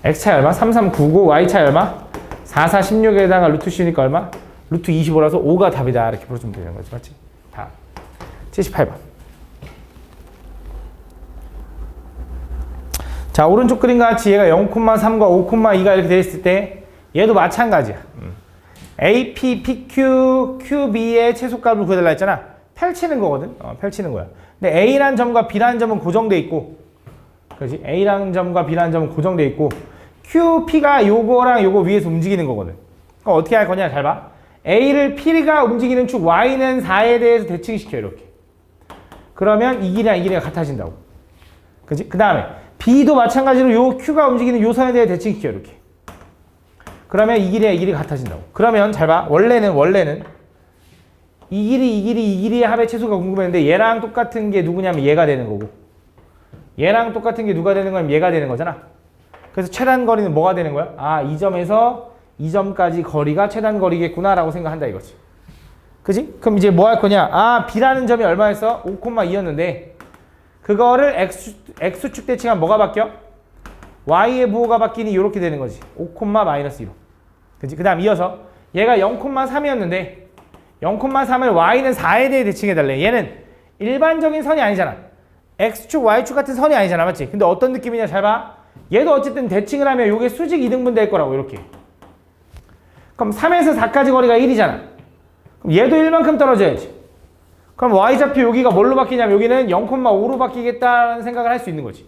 x 차이 얼마? 3399. y 차이 얼마? 4416에다가 루트 씌우니까 얼마? 루트 25라서 5가 답이다. 이렇게 풀어주면 되는 거지. 맞지? 다. 78번. 자, 오른쪽 그림과 같이 얘가 0,3과 5,2가 이렇게 돼 있을 때 얘도 마찬가지야. AP, PQ, QB의 최소값을 구해달라 했잖아. 펼치는 거거든. 펼치는 거야. 근데 A라는 점과 B라는 점은 고정돼 있고, 그렇지? A라는 점과 B라는 점은 고정돼 있고, QP가 요거랑 요거 위에서 움직이는 거거든. 그럼 어떻게 할 거냐? 잘 봐. A를 P가 움직이는 축 Y는 4에 대해서 대칭시켜 이렇게. 그러면 이 길이랑 이 길이가 같아진다고. 그렇지? 그 다음에 B도 마찬가지로 요 Q가 움직이는 요 선에 대해 대칭시켜 이렇게. 그러면 이 길이랑 이 길이가 같아진다고. 그러면 잘 봐. 원래는 이 길이의 합의 최소가 궁금했는데 얘랑 똑같은 게 누구냐면 얘가 되는 거고 얘랑 똑같은 게 누가 되는 거냐면 얘가 되는 거잖아. 그래서 최단 거리는 뭐가 되는 거야? 이 점에서 이 점까지 거리가 최단 거리겠구나 라고 생각한다 이거지. 그지? 그럼 이제 뭐 할 거냐? B라는 점이 얼마였어? 5,2였는데 그거를 X축 대칭하면 뭐가 바뀌어? Y의 부호가 바뀌니 이렇게 되는 거지. 5, 마이너스 2로. 그치? 그 다음 이어서 얘가 0,3이었는데 0,3을 Y는 4에 대해 대칭해달래. 얘는 일반적인 선이 아니잖아. X축, Y축 같은 선이 아니잖아. 맞지? 근데 어떤 느낌이냐? 잘 봐. 얘도 어쨌든 대칭을 하면 이게 수직 이등분 될 거라고 이렇게. 그럼 3에서 4까지 거리가 1이잖아. 그럼 얘도 1만큼 떨어져야지. 그럼 Y좌표 여기가 뭘로 바뀌냐면 여기는 0,5로 바뀌겠다는 생각을 할 수 있는 거지.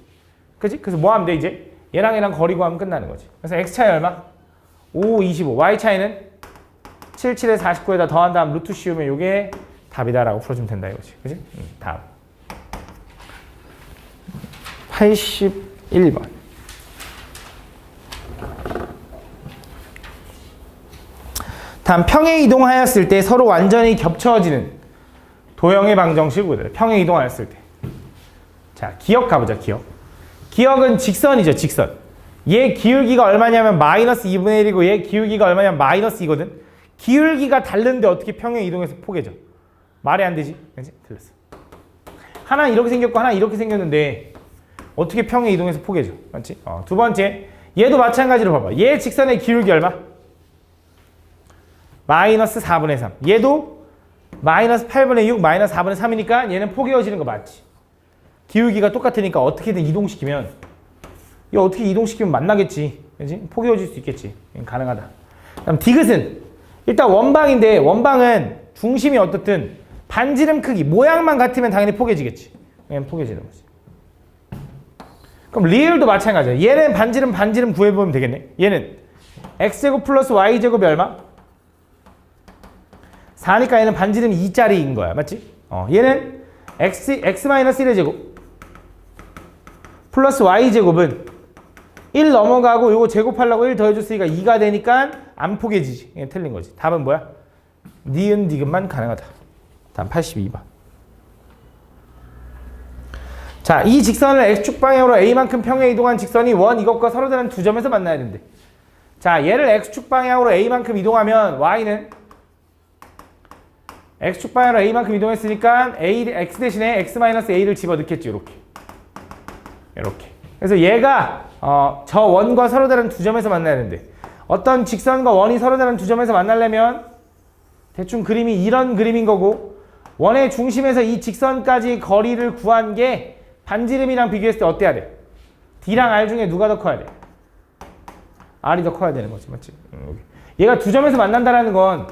그치? 그래서 뭐 하면 돼 이제? 얘랑 거리 구하면 끝나는 거지. 그래서 X 차이 얼마? 5, 25. Y 차이는 7, 7에 49에다 더한 다음 루트 씌우면 이게 답이다라고 풀어주면 된다 이거지. 그치? 다음. 81번. 다음 평행 이동하였을 때 서로 완전히 겹쳐지는 도형의 방정식 구들. 평행 이동하였을 때. 자, 기억 가보자. 기억은 직선이죠. 직선. 얘 기울기가 얼마냐면 마이너스 2분의 1이고 얘 기울기가 얼마냐면 마이너스 2거든. 기울기가 다른데 어떻게 평행 이동해서 포개져? 말이 안 되지. 그치? 틀렸어. 하나 이렇게 생겼고 하나 이렇게 생겼는데 어떻게 평행 이동해서 포개져? 맞지? 두 번째, 얘도 마찬가지로 봐봐. 얘 직선의 기울기 얼마? 마이너스 4분의 3. 얘도 마이너스 8분의 6, 마이너스 4분의 3이니까 얘는 포개어지는 거 맞지? 기울기가 똑같으니까 어떻게든 이동시키면 이거 어떻게 이동시키면 만나겠지. 그치? 포개어질 수 있겠지. 가능하다. 그다음 디귿은 일단 원방인데 원방은 중심이 어떻든 반지름 크기, 모양만 같으면 당연히 포개지겠지. 얘는 포개지는 거지. 그럼 리을도 마찬가지야. 얘는 반지름 구해보면 되겠네. 얘는 x제곱 플러스 y제곱이 얼마? 4니까 얘는 반지름 2짜리인 거야. 맞지? 얘는 x-1의 제곱 플러스 y제곱은 1 넘어가고 요거 제곱하려고 1 더해줬으니까 2가 되니까 안 포개지지. 이게 틀린 거지. 답은 뭐야? 니은 디귿만 가능하다. 다음 82번. 자, 이 직선을 x축 방향으로 a만큼 평행 이동한 직선이 원 이것과 서로 다른 두 점에서 만나야 된대. 자, 얘를 x축 방향으로 a만큼 이동하면 y는 x축 방향으로 a만큼 이동했으니까 x 대신에 x-a를 집어넣겠지. 이렇게. 그래서 얘가 저 원과 서로 다른 두 점에서 만나야 된대. 어떤 직선과 원이 서로 다른 두 점에서 만나려면 대충 그림이 이런 그림인 거고, 원의 중심에서 이 직선까지 거리를 구한 게 반지름이랑 비교했을 때 어때야 돼? D랑 R 중에 누가 더 커야 돼? R이 더 커야 되는 거지. 맞지? 얘가 두 점에서 만난다는 건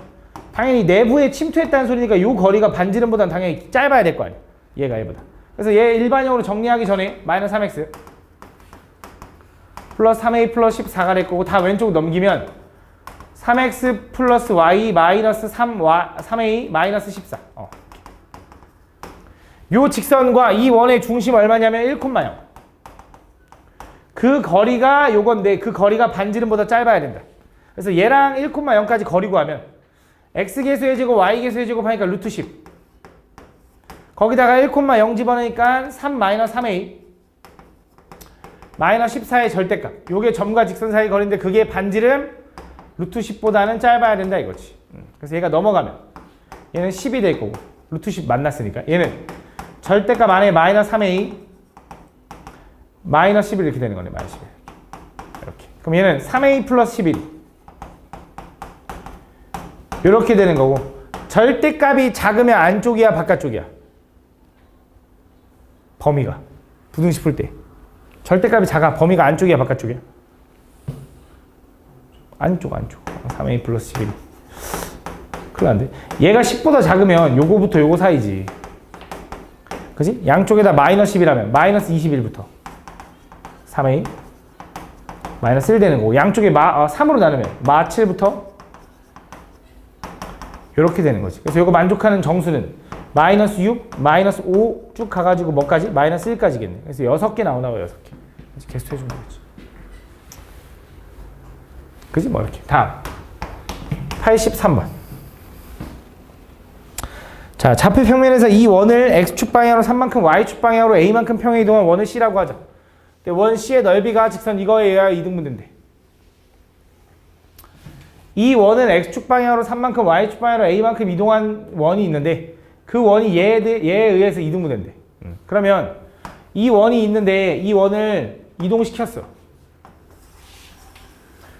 당연히 내부에 침투했다는 소리니까 이 거리가 반지름보다는 당연히 짧아야 될 거 아니야. 얘보다. 그래서 얘 일반형으로 정리하기 전에 마이너스 3x 플러스 3a 플러스 14가 될 거고, 다 왼쪽 넘기면 3x 플러스 y 마이너스 3a 마이너스 14. 요 직선과 이 원의 중심 얼마냐면 1,0. 그 거리가 요건데 그 거리가 반지름보다 짧아야 된다. 그래서 얘랑 1,0까지 거리 구하면 x계수의 제곱 y계수의 제곱 하니까 루트 10. 거기다가 1,0 집어넣으니까 3 마이너스 3a 마이너스 14의 절대값. 요게 점과 직선 사이 거리인데 그게 반지름 루트 10보다는 짧아야 된다 이거지. 그래서 얘가 넘어가면 얘는 10이 될 거고, 루트 10 만났으니까 얘는 절대값 안에 마이너스 3a 마이너스 11 이렇게 되는 거네. 마이너스 11 이렇게. 그럼 얘는 3a 플러스 11 이렇게 되는 거고, 절대값이 작으면 안쪽이야 바깥쪽이야? 범위가 부등식 풀 때 절대값이 작아 범위가 안쪽이야 바깥쪽이야? 안쪽 3a 플러스 11 큰일 난데. 얘가 10보다 작으면 요거부터 요거 사이지. 그지? 양쪽에다 마이너스 10이라면 마이너스 21부터 3a 마이너스 1 되는 거고, 양쪽에 3으로 나누면 마 7부터 이렇게 되는 거지. 그래서 이거 만족하는 정수는 마이너스 6, 마이너스 5 쭉 가가지고 뭐까지? 마이너스 1까지겠네. 그래서 6개 나오나 봐. 6개. 개수 해주면 되지. 그지? 뭐 이렇게. 다음 83번. 자, 좌표 평면에서 이 원을 x축 방향으로 3만큼 y축 방향으로 a만큼 평행 이동한 원을 C라고 하자. 근데 원 C의 넓이가 직선 이거에 의하여 이등분된대. 이 원은 x축 방향으로 3만큼 y축 방향으로 a만큼 이동한 원이 있는데 그 원이 얘에 의해서 이등분된대. 그러면 이 원이 있는데 이 원을 이동시켰어.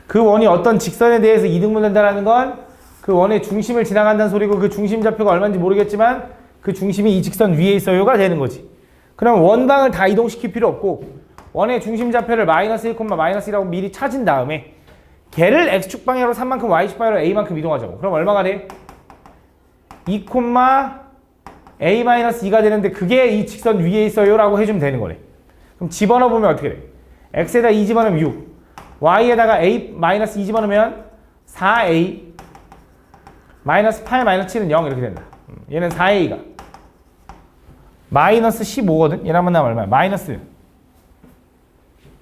그 원이 어떤 직선에 대해서 이등분된다는 건 그 원의 중심을 지나간다는 소리고, 그 중심 좌표가 얼마인지 모르겠지만 그 중심이 이 직선 위에 있어요가 되는 거지. 그럼 원방을 다 이동시킬 필요 없고 원의 중심 좌표를 마이너스 1, 마이너스 1이라고 미리 찾은 다음에 걔를 x축 방향으로 3만큼 y축 방향으로 a만큼 이동하자고. 그럼 얼마가 돼? 2, a-2가 되는데 그게 이 직선 위에 있어요 라고 해주면 되는 거네. 그럼 집어넣어보면 어떻게 돼? x에다 2 집어넣으면 6, y에다가 a-2 집어넣으면 4a 마이너스 8 마이너스 7은 0 이렇게 된다. 얘는 4a가 마이너스 15거든. 얘랑 만나면 얼마야? 마이너스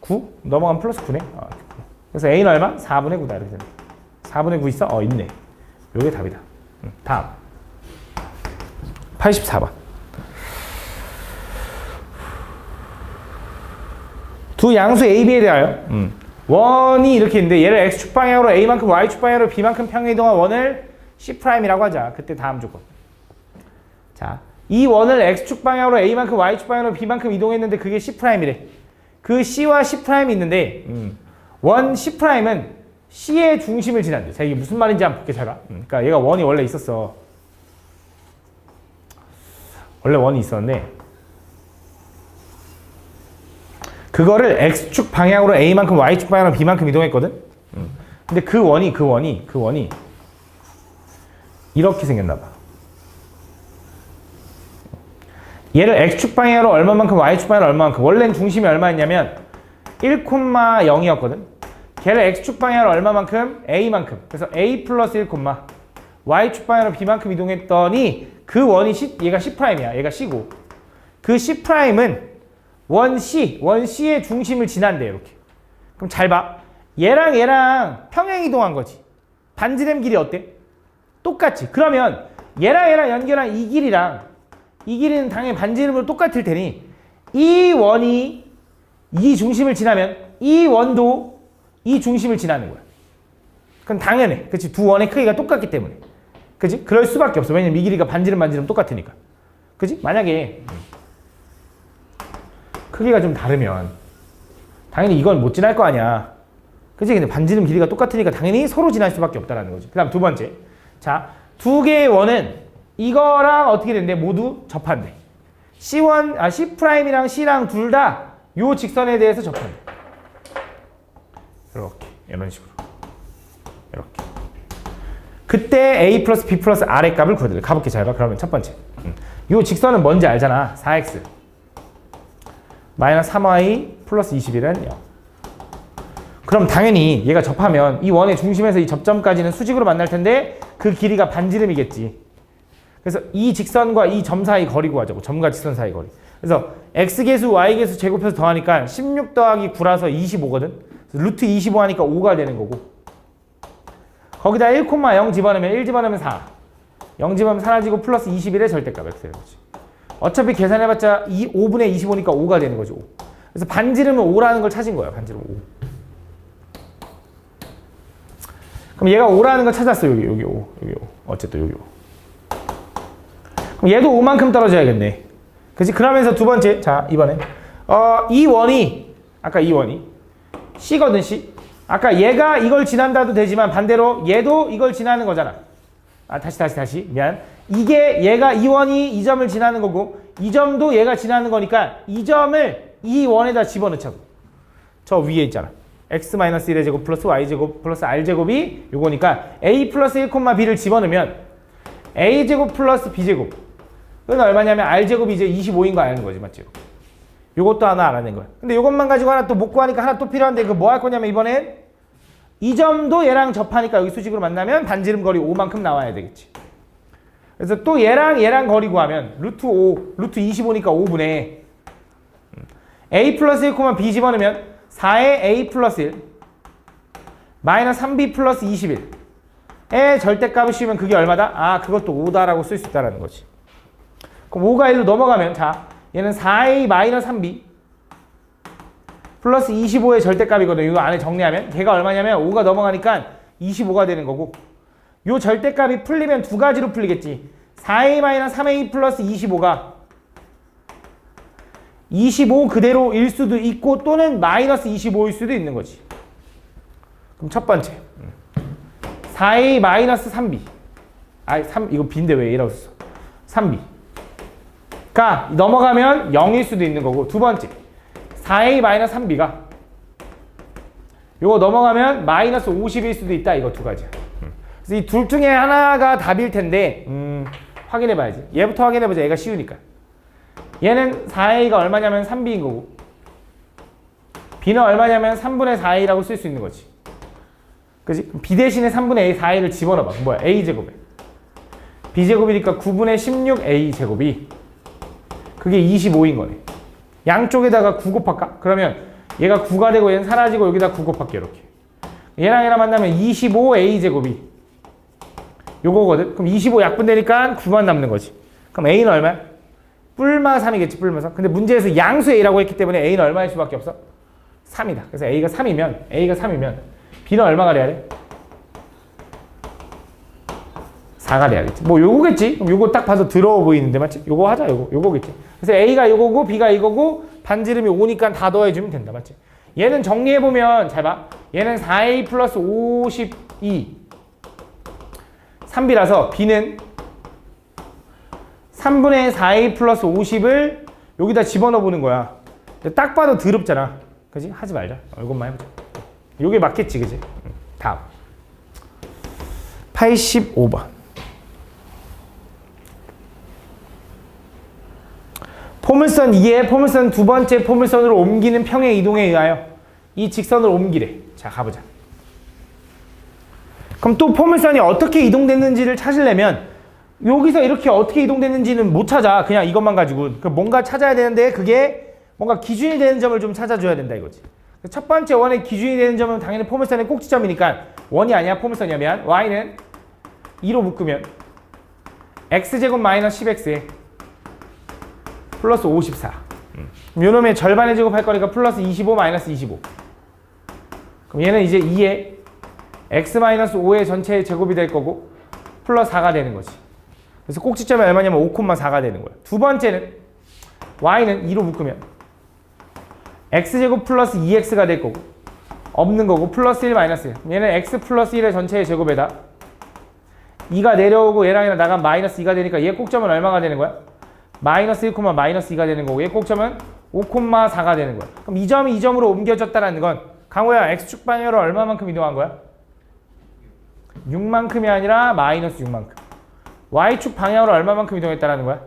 9? 넘어가면 플러스 9네. 그래서 A는 얼마? 4분의 9다 이렇게 되네. 4분의 9 있어? 있네. 요게 답이다. 다음 84번. 두 양수 A, B에 대하여 원이 이렇게 있는데 얘를 X축 방향으로 A만큼 Y축 방향으로 B만큼 평행 이동한 원을 C'이라고 하자. 그때 다음 조건. 자, 이 원을 X축 방향으로 A만큼 Y축 방향으로 B만큼 이동했는데 그게 C'이래. 그 C와 C'이 있는데 원 C'은 C의 중심을 지난대. 자, 이게 무슨 말인지 한번 볼게 잘 봐. 그러니까 얘가 원이 원래 있었어. 원래 원이 있었는데 그거를 X축 방향으로 A만큼 Y축 방향으로 B만큼 이동했거든? 근데 그 원이 이렇게 생겼나 봐. 얘를 X축 방향으로 얼마만큼 Y축 방향으로 얼마만큼 원래는 중심이 얼마였냐면 1,0이었거든? 걔를 X축 방향으로 얼마만큼? A만큼. 그래서 A 플러스 1, Y축 방향으로 B만큼 이동했더니 그 원이 얘가 C'이야. 얘가 C고 그 C'은 원C의 중심을 지난대 이렇게. 그럼 잘 봐. 얘랑 평행 이동한 거지. 반지름 길이 어때? 똑같지. 그러면 얘랑 연결한 이 길이는 당연히 반지름으로 똑같을 테니 이 원이 이 중심을 지나면 이 원도 이 중심을 지나는 거야. 그럼 당연해. 그치? 두 원의 크기가 똑같기 때문에. 그치? 그럴 수밖에 없어. 왜냐면 이 길이가 반지름 똑같으니까. 그치? 만약에 크기가 좀 다르면 당연히 이건 못 지날 거 아니야. 그치? 근데 반지름 길이가 똑같으니까 당연히 서로 지날 수밖에 없다는 거지. 그 다음 두 번째. 자, 두 개의 원은 이거랑 어떻게 된대? 모두 접한대. C'이랑 C랑 둘 다 요 직선에 대해서 접한대. 이렇게. 이런 식으로. 이렇게. 그때 A 플러스 B 플러스 R의 값을 구해야 돼. 가볼게 잘 봐. 그러면 첫 번째. 요 직선은 뭔지 알잖아. 4x. 마이너스 3y 플러스 21은 0. 그럼 당연히 얘가 접하면 이 원의 중심에서 이 접점까지는 수직으로 만날 텐데 그 길이가 반지름이겠지. 그래서 이 직선과 이 점 사이 거리 구하자고. 점과 직선 사이 거리. 그래서 x계수, y계수 제곱해서 더하니까 16 더하기 9라서 25거든. 루트 25 하니까 5가 되는 거고. 거기다 1,0 집어넣으면 1 집어넣으면 4. 0 집어넣으면 사라지고 플러스 21의 절대값 x 되는 거지. 어차피 계산해봤자 5분의 25니까 5가 되는 거지. 5. 그래서 반지름은 5라는 걸 찾은 거야. 반지름 5. 그럼 얘가 5라는 걸 찾았어. 여기 5. 어쨌든 여기 5. 그럼 얘도 5만큼 떨어져야겠네. 그치? 그러면서 두 번째. 자, 이번에. 이 원이, 아까 이 원이 C거든, C. 아까 얘가 이걸 지난다도 되지만 반대로 얘도 이걸 지나는 거잖아. 다시. 미안. 얘가 이 원이 이 점을 지나는 거고 이 점도 얘가 지나는 거니까 이 점을 이 원에다 집어넣자고. 저 위에 있잖아. x-1의 제곱 플러스 y제곱 플러스 r제곱이 요거니까 a 플러스 1, b를 집어넣으면 a제곱 플러스 b제곱 그건 얼마냐면 r제곱이 이제 25인 거 아는 거지. 맞지? 요것도 하나 알아낸 거야. 근데 요것만 가지고 하나 또 못 구하니까 하나 또 필요한데 그거 뭐 할 거냐면 이번엔 이 점도 얘랑 접하니까 여기 수직으로 만나면 반지름 거리 5만큼 나와야 되겠지. 그래서 또 얘랑 거리 구하면 루트 5, 루트 25니까 5분의 a 플러스 1, b 집어넣으면 4의 a 플러스 1 마이너스 3b 플러스 21의 절대값을 씌우면 그게 얼마다? 그것도 5다라고 쓸 수 있다는 거지. 그럼 5가 1로 넘어가면 자 얘는 4a 마이너스 3b 플러스 25의 절대값이거든. 이거 안에 정리하면 걔가 얼마냐면 5가 넘어가니까 25가 되는 거고 요 절대값이 풀리면 두 가지로 풀리겠지. 4a 마이너스 3a 플러스 25가 25 그대로일 수도 있고 또는 마이너스 25일 수도 있는 거지. 그럼 첫 번째 4a 마이너스 3b 이거 b인데 왜 A라고 썼어? 3b가 넘어가면 0일 수도 있는 거고 두 번째 4a 마이너스 3b가 요거 넘어가면 마이너스 50일 수도 있다. 이거 두 가지야. 그래서 이 둘 중에 하나가 답일 텐데 확인해 봐야지. 얘부터 확인해 보자. 얘가 쉬우니까. 얘는 4a가 얼마냐면 3b인 거고 b는 얼마냐면 3분의 4a라고 쓸 수 있는 거지. 그치? b 대신에 3분의 4a를 집어넣어봐. 뭐야? a제곱에 b제곱이니까 9분의 16a제곱이 그게 25인 거네. 양쪽에다가 9 곱할까? 그러면 얘가 9가 되고 얘는 사라지고 여기다 9 곱할게 이렇게. 얘랑 얘랑 만나면 25a제곱이 요거거든. 그럼 25 약분되니까 9만 남는 거지. 그럼 a는 얼마야? 뿔마 3이겠지, 뿔마 3. 근데 문제에서 양수 a라고 했기 때문에 a는 얼마일 수밖에 없어? 3이다. 그래서 a가 3이면 b는 얼마가 돼야 돼? 4가 돼야겠지. 뭐 요거겠지? 그럼 요거 딱 봐서 더러워 보이는데 맞지? 요거 하자, 요거겠지. 그래서 a가 요거고 b가 이거고 반지름이 5니까 다 더해주면 된다, 맞지? 얘는 정리해보면 잘 봐. 얘는 4a 플러스 52 3b라서 b는 3분의 4a 플러스 50을 여기다 집어넣어 보는 거야. 딱 봐도 더럽잖아. 그지? 하지 말자. 이것만 해보자. 요게 맞겠지, 그지? 다음 85번. 포물선 2에 포물선 두 번째 포물선으로 옮기는 평행 이동에 의하여 이 직선을 옮기래. 자, 가보자. 그럼 또 포물선이 어떻게 이동됐는지를 찾으려면 여기서 이렇게 어떻게 이동됐는지는 못 찾아. 그냥 이것만 가지고. 뭔가 찾아야 되는데 그게 뭔가 기준이 되는 점을 좀 찾아줘야 된다 이거지. 첫 번째 원의 기준이 되는 점은 당연히 포물선의 꼭지점이니까 원이 아니야, 포물선이면 y는 2로 묶으면 x제곱 마이너스 10x에 플러스 54. 요놈의 절반의 제곱할 거니까 플러스 25 마이너스 25. 그럼 얘는 이제 2에 x 마이너스 5의 전체의 제곱이 될 거고 플러스 4가 되는 거지. 그래서 꼭지점이 얼마냐면 5,4가 되는 거야. 두 번째는 y는 2로 묶으면 x제곱 플러스 2x가 될 거고 없는 거고 플러스 1 마이너스 1. 얘는 x 플러스 1의 전체의 제곱에다 2가 내려오고 얘랑 얘랑 나가면 마이너스 2가 되니까 얘 꼭점은 얼마가 되는 거야? 마이너스 1, 마이너스 2가 되는 거고 얘 꼭점은 5,4가 되는 거야. 그럼 이 점이 이 점으로 옮겨졌다는 건 강호야 x축 방향으로 얼마만큼 이동한 거야? 6만큼이 아니라 마이너스 6만큼. y축 방향으로 얼마만큼 이동했다는 거야?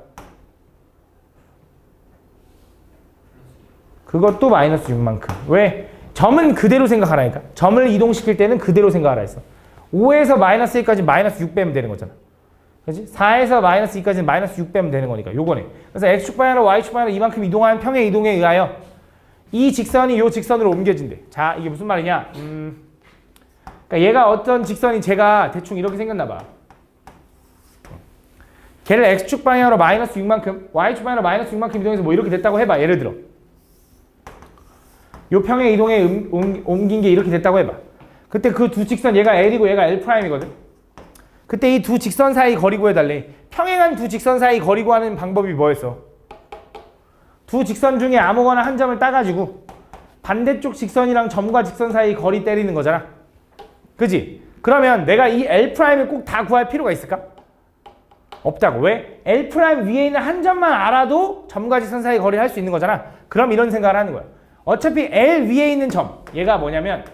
그것도 마이너스 6만큼. 왜? 점은 그대로 생각하라니까. 점을 이동시킬 때는 그대로 생각하라 했어. 5에서 마이너스 1까지 마이너스 6 빼면 되는 거잖아. 그렇지? 4에서 마이너스 2까지는 마이너스 6 빼면 되는 거니까 요거네. 그래서 x축 방향으로 y축 방향으로 이만큼 이동한 평행 이동에 의하여 이 직선이 요 직선으로 옮겨진대. 자, 이게 무슨 말이냐? 그러니까 얘가 어떤 직선이 제가 대충 이렇게 생겼나 봐. 걔를 x축 방향으로 마이너스 6만큼, y축 방향으로 마이너스 6만큼 이동해서 뭐 이렇게 됐다고 해봐. 예를 들어. 요 평행 이동에 옮긴 게 이렇게 됐다고 해봐. 그때 그 두 직선, 얘가 L이고 얘가 L'이거든. 그때 이 두 직선 사이 거리 구해달래. 평행한 두 직선 사이 거리 구하는 방법이 뭐였어? 두 직선 중에 아무거나 한 점을 따가지고 반대쪽 직선이랑 점과 직선 사이 거리 때리는 거잖아. 그지? 그러면 내가 이 L'을 꼭 다 구할 필요가 있을까? 없다고. 왜? L' 위에 있는 한 점만 알아도 점과 직선 사이 거리를 할 수 있는 거잖아. 그럼 이런 생각을 하는 거야. 어차피 L 위에 있는 점, 얘가 뭐냐면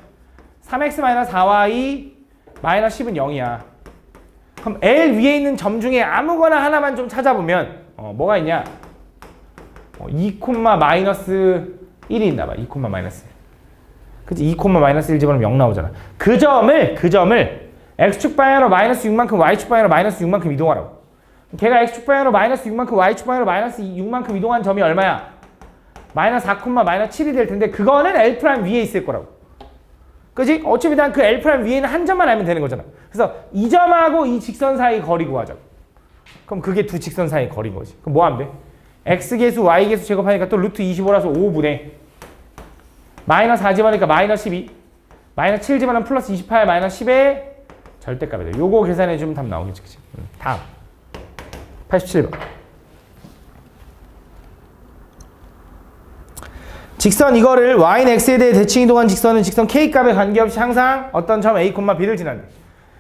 3x-4y 10은 0이야. 그럼 L 위에 있는 점 중에 아무거나 하나만 좀 찾아보면 뭐가 있냐? 2, 마이너스 1이 있나 봐. 2, 마이너스 1. 그치? 2, 마이너스 1 집어넣으면 0 나오잖아. 그 점을 x축 방향으로 마이너스 6만큼, y축 방향으로 마이너스 6만큼 이동하라고. 걔가 x축 방향으로 마이너스 6만큼, y축 방향으로 마이너스 6만큼 이동한 점이 얼마야? 마이너스 4, 마이너스 7이 될 텐데 그거는 L' 위에 있을 거라고. 그지? 어차피 난 그 L' 위에 있는 한 점만 알면 되는 거잖아. 그래서 이 점하고 이 직선 사이 거리 구하자고. 그럼 그게 두 직선 사이 거리인 거지. 그럼 뭐 하면 돼? x계수, y계수 제곱하니까 또 루트 25라서 5분의 마이너스 4 집어넣으니까 마이너스 12 마이너스 7 집어넣으면 플러스 28 마이너스 10의 절대값이 돼. 요거 계산해주면 답 나오겠지. 그치? 다음 87번. 직선 이거를 y는 x에 대해 대칭 이동한 직선은 직선 k 값에 관계없이 항상 어떤 점 a, b를 지난대.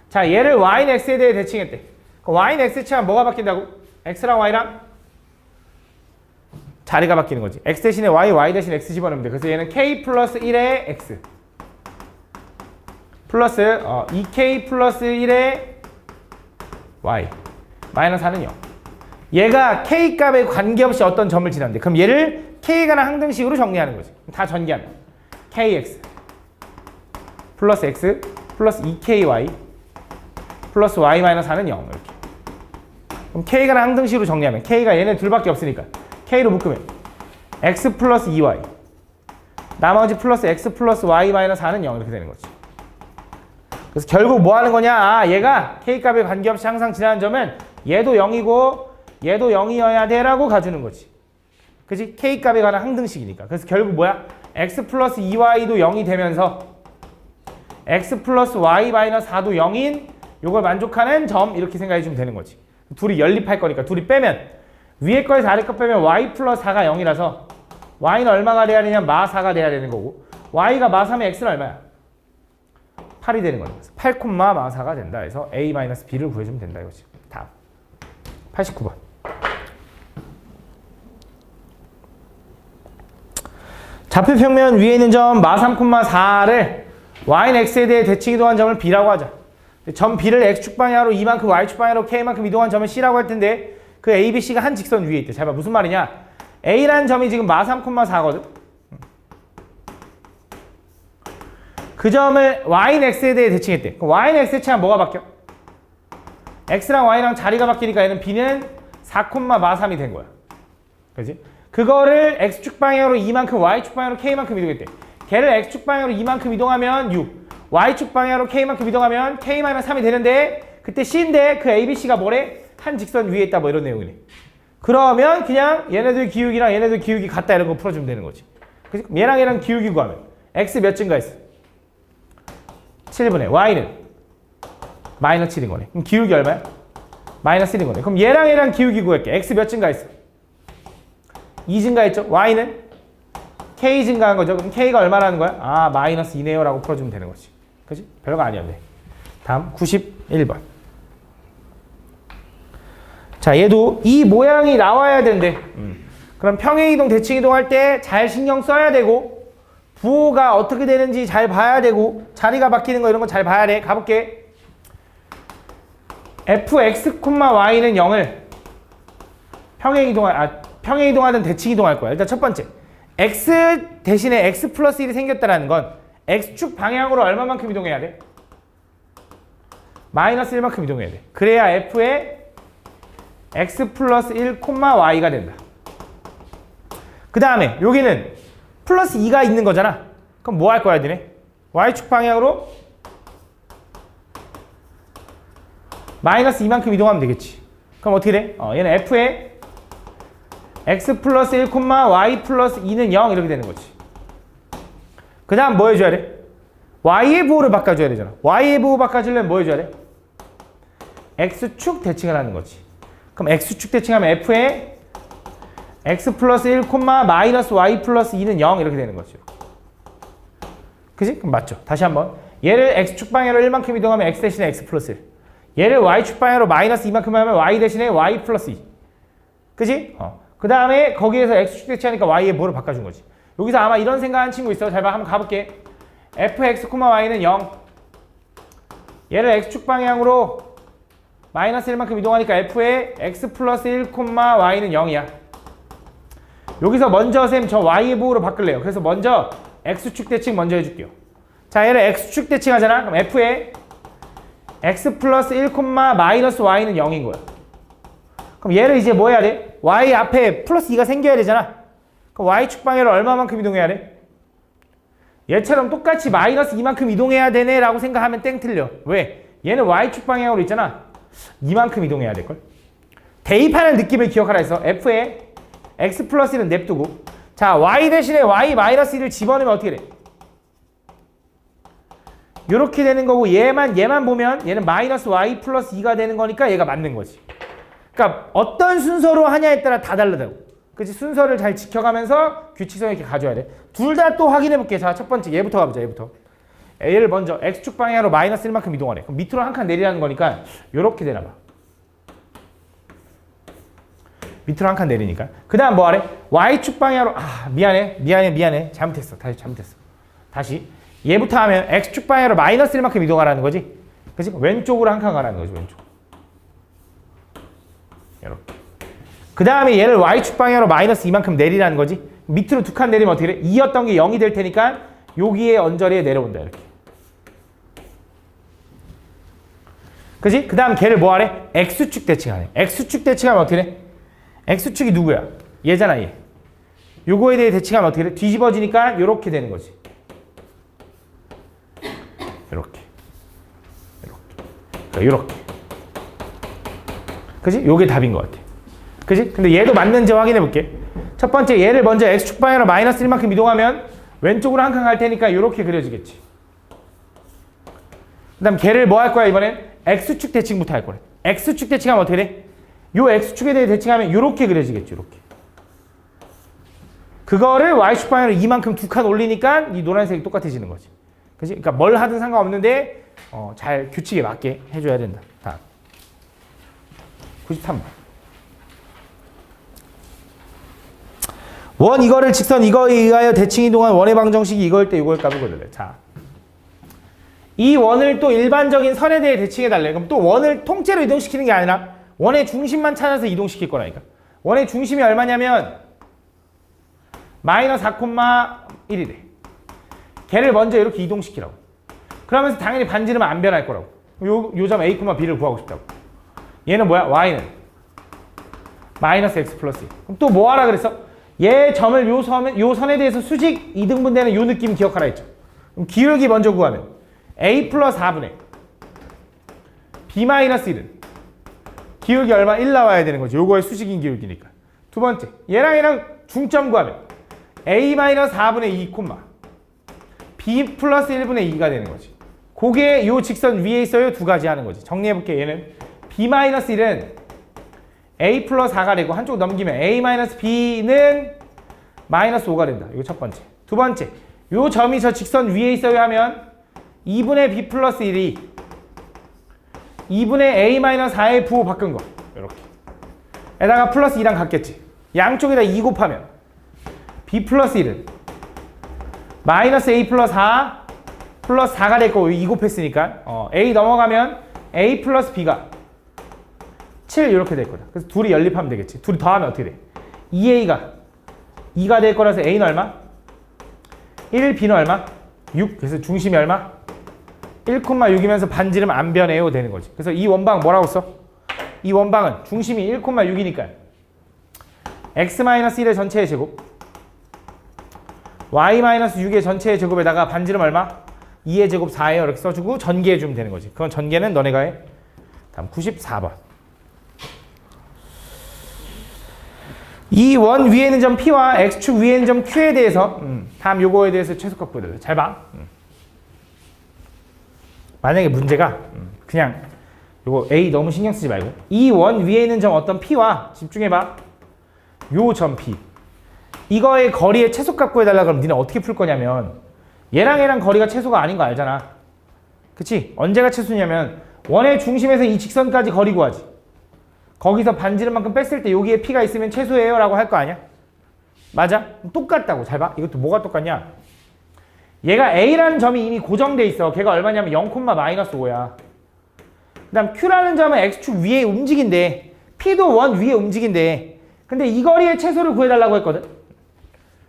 자, 얘를 y는 x에 대해 대칭했대. y는 x에 치면 뭐가 바뀐다고? x랑 y랑 자리가 바뀌는 거지. x 대신에 y 대신 x 집어넣으면 돼. 그래서 얘는 k 플러스 1의 x 플러스 2k 플러스 1의 y 마이너스 4는 0. 얘가 k 값에 관계없이 어떤 점을 지난대. 그럼 얘를 k가 나 항등식으로 정리하는 거지. 다 전개하면 kx 플러스 x 플러스 2ky 플러스 y 마이너스 4는 0 이렇게. 그럼 k가 나 항등식으로 정리하면 k가 얘네 둘밖에 없으니까 k로 묶으면 x 플러스 2y 나머지 플러스 x 플러스 y 마이너스 4는 0 이렇게 되는 거지. 그래서 결국 뭐 하는 거냐? 아, 얘가 k값에 관계없이 항상 지나는 점은 얘도 0이고 얘도 0이어야 돼라고 가주는 거지. 그치? k값에 관한 항등식이니까. 그래서 결국 뭐야? x 플러스 2y도 0이 되면서 x 플러스 y 마이너스 4도 0인 요걸 만족하는 점 이렇게 생각해 주면 되는 거지. 둘이 연립할 거니까 둘이 빼면 위에 거에서 아래 거 빼면 y 플러스 4가 0이라서 y는 얼마가 돼야 되냐? 마 4가 돼야 되는 거고 y가 마 3에 x는 얼마야? 8이 되는 거예요. 8, 마 4가 된다. 그래서 a-b를 구해주면 된다 이거지. 다음 89번. 좌표평면 위에 있는 점 마 3, 4를 y는 x에 대해 대칭 이동한 점을 b라고 하자. 점 b를 x축 방향으로 이만큼 y축 방향으로 k만큼 이동한 점을 c라고 할 텐데 그 a, b, c가 한 직선 위에 있대. 잘 봐. 무슨 말이냐? a라는 점이 지금 마 3, 4거든. 그 점을 y는 x에 대해 대칭했대. 그럼 y는 x에 대칭하면 뭐가 바뀌어? x랑 y랑 자리가 바뀌니까 얘는 b는 4, 마 3이 된 거야. 그지? 그거를 x축 방향으로 이만큼 y축 방향으로 k만큼 이동했대. 걔를 x축 방향으로 이만큼 이동하면 6, y축 방향으로 k만큼 이동하면 k-3이 되는데 그때 c인데 그 a, b, c가 뭐래? 한 직선 위에 있다 뭐 이런 내용이네. 그러면 그냥 얘네들 기울기랑 얘네들 기울기 같다 이런 거 풀어주면 되는 거지. 그치? 얘랑 얘랑 기울기 구하면 x 몇 증가했어? 7분의 y는 마이너스 7인 거네. 그럼 기울기 얼마야? 마이너스 1인 거네. 그럼 얘랑 얘랑 기울기 구할게. x 몇 증가했어? 2 증가했죠? y는 k 증가한 거죠. 그럼 k가 얼마라는 거야? 아, 마이너스 2네요 라고 풀어주면 되는 거지. 그치? 별거 아니었네. 다음 91번. 자, 얘도 이 모양이 나와야 된대. 그럼 평행이동, 대칭이동 할 때 잘 신경 써야 되고 부호가 어떻게 되는지 잘 봐야 되고 자리가 바뀌는 거 이런 거 잘 봐야 돼. 가볼게. fx, y는 0을 평행이동하든 대칭이동할 거야. 일단 첫 번째. x 대신에 x 플러스 1이 생겼다는 건 x축 방향으로 얼마만큼 이동해야 돼? 마이너스 1만큼 이동해야 돼. 그래야 f의 x 플러스 1, y가 된다. 그 다음에 여기는 플러스 2가 있는 거잖아. 그럼 뭐 할 거야, 니네? y축 방향으로 마이너스 2만큼 이동하면 되겠지. 그럼 어떻게 돼? 얘는 f의 x 플러스 1, y 플러스 2는 0 이렇게 되는 거지. 그 다음 뭐 해줘야 돼? y의 부호를 바꿔줘야 되잖아. y의 부호 바꿔주려면 뭐 해줘야 돼? x축 대칭을 하는 거지. 그럼 x축 대칭하면 f의 x 플러스 1, 마이너스 y 플러스 2는 0 이렇게 되는 거죠. 그지? 그럼 맞죠? 다시 한번. 얘를 x축 방향으로 1만큼 이동하면 x 대신에 x 플러스 1. 얘를 y축 방향으로 마이너스 2만큼 하면 y 대신에 y 플러스 2. 그지? 그 다음에 거기에서 x축 대칭하니까 y의 뭐를 바꿔준 거지. 여기서 아마 이런 생각하는 친구 있어. 잘 봐. 한번 가볼게. fx, y는 0. 얘를 x축 방향으로 마이너스 1만큼 이동하니까 f의 x 플러스 1, y는 0이야. 여기서 먼저 쌤 저 y의 부호로 바꿀래요. 그래서 먼저 x축 대칭 먼저 해줄게요. 자, 얘를 x축 대칭하잖아. 그럼 f의 x 플러스 1, 마이너스 y는 0인 거야. 그럼 얘를 이제 뭐 해야 돼? y 앞에 플러스 2가 생겨야 되잖아. 그럼 y축 방향으로 얼마만큼 이동해야 돼? 얘처럼 똑같이 마이너스 2만큼 이동해야 되네 라고 생각하면 땡 틀려. 왜? 얘는 y축 방향으로 있잖아. 이만큼 이동해야 될걸? 대입하는 느낌을 기억하라 해서 f의 x 플러스 1은 냅두고 자, y 대신에 y 마이너스 1을 집어넣으면 어떻게 돼? 이렇게 되는 거고 얘만 보면 얘는 마이너스 y 플러스 2가 되는 거니까 얘가 맞는 거지. 그러니까 어떤 순서로 하냐에 따라 다 다르다고. 그치? 순서를 잘 지켜가면서 규칙성 있게 가져야 돼. 둘 다 또 확인해 볼게. 자, 첫 번째 얘부터 가보자. 얘를 먼저 x축 방향으로 마이너스 1만큼 이동하래. 그럼 밑으로 한 칸 내리라는 거니까 요렇게 되나 봐. 밑으로 한 칸 내리니까. 그 다음 뭐 하래? y축 방향으로 미안해. 잘못했어. 다시 얘부터 하면 x축 방향으로 마이너스 1만큼 이동하라는 거지. 그치? 왼쪽으로 한 칸 가라는 거지. 왼쪽. 이렇게. 그 다음에 얘를 y축 방향으로 마이너스 2만큼 내리라는 거지. 밑으로 두 칸 내리면 어떻게 돼? 2였던 게 0이 될 테니까 여기에 언저리에 내려온다. 이렇게. 그지? 그 다음 걔를 뭐 하래? x축 대칭하래. x축 대칭하면 어떻게 돼? x축이 누구야? 얘잖아, 얘. 요거에 대해 대칭하면 어떻게 돼? 뒤집어지니까 이렇게 되는 거지. 이렇게. 이렇게. 그지? 요게 답인 것 같아. 그지? 근데 얘도 맞는지 확인해 볼게. 첫 번째 얘를 먼저 x축 방향으로 마이너스 1만큼 이동하면 왼쪽으로 한 칸 갈 테니까 이렇게 그려지겠지. 그 다음 걔를 뭐 할 거야 이번엔? x축 대칭부터 할 거래. x축 대칭하면 어떻게 돼? 요 x축에 대해 대칭하면 이렇게 그려지겠죠. 이렇게. 그거를 y축 방향으로 이만큼 두 칸 올리니까 이 노란색이 똑같아지는 거지. 그치? 그러니까 뭘 하든 상관없는데 잘 규칙에 맞게 해줘야 된다. 다음 93번. 원 이거를 직선 이거에 의하여 대칭 이동한 원의 방정식이 이거일 때 이거일 값을 구해달래. 자, 이 원을 또 일반적인 선에 대해 대칭해달래. 그럼 또 원을 통째로 이동시키는 게 아니라 원의 중심만 찾아서 이동시킬 거라니까. 원의 중심이 얼마냐면 마이너스 4,1이래. 걔를 먼저 이렇게 이동시키라고. 그러면서 당연히 반지름은 안 변할 거라고. 요 점 A, B를 구하고 싶다고. 얘는 뭐야? Y는 마이너스 X 플러스 2. 그럼 또 뭐 하라 그랬어? 얘 점을 요 선에 대해서 수직 2등분되는 요 느낌 기억하라 했죠. 그럼 기울기 먼저 구하면 A 플러스 4분의 B 마이너스 1은 기울기 얼마? 1 나와야 되는 거지. 요거의 수직인 기울기니까. 두 번째, 얘랑 중점 구하면 A 마이너스 4분의 2, B 플러스 1분의 2가 되는 거지. 그게 요 직선 위에 있어요. 두 가지 하는 거지. 정리해볼게. 얘는 B 마이너스 1은 A 플러스 4가 되고 한쪽 넘기면 A 마이너스 B는 마이너스 5가 된다. 이거 첫 번째. 두 번째, 요 점이 저 직선 위에 있어요 하면 2분의 B 플러스 1이 2분의 A 마이너스 4의 부호 바꾼 거. 이렇게. 에다가 플러스 2랑 같겠지. 양쪽에다 2 곱하면 B 플러스 1은 마이너스 A 플러스 4 플러스 4가 될 거고 2 곱했으니까 A 넘어가면 A 플러스 B가 7 이렇게 될 거다. 그래서 둘이 연립하면 되겠지. 둘이 더하면 어떻게 돼? 2A가 2가 될 거라서 A는 얼마? 1, B는 얼마? 6. 그래서 중심이 얼마? 1,6이면서 반지름 안 변해요 되는 거지. 그래서 이 원방 뭐라고 써? 이 원방은 중심이 1,6이니까 x-1의 전체의 제곱 y-6의 전체의 제곱에다가 반지름 얼마? 2의 제곱 4예요. 이렇게 써주고 전개해주면 되는 거지. 그건 전개는 너네가 해. 다음 94번. 이 원 위에 있는 점 P와 X축 위에 있는 점 Q에 대해서 다음 요거에 대해서 최소값 구해달래. 잘 봐. 만약에 문제가 그냥 요거 A 너무 신경 쓰지 말고 이 원 위에 있는 점 어떤 P와 집중해봐. 요 점 P 이거의 거리의 최소값 구해달라 그러면 니는 어떻게 풀 거냐면 얘랑 거리가 최소가 아닌 거 알잖아. 그치? 언제가 최소냐면 원의 중심에서 이 직선까지 거리 구하지. 거기서 반지름만큼 뺐을 때 여기에 P가 있으면 최소예요 라고 할 거 아니야? 맞아? 똑같다고. 잘 봐. 이것도 뭐가 똑같냐? 얘가 A라는 점이 이미 고정돼 있어. 걔가 얼마냐면 0,-5야. 그 다음 Q라는 점은 X축 위에 움직인대. P도 원 위에 움직인대. 근데 이 거리의 최소를 구해달라고 했거든.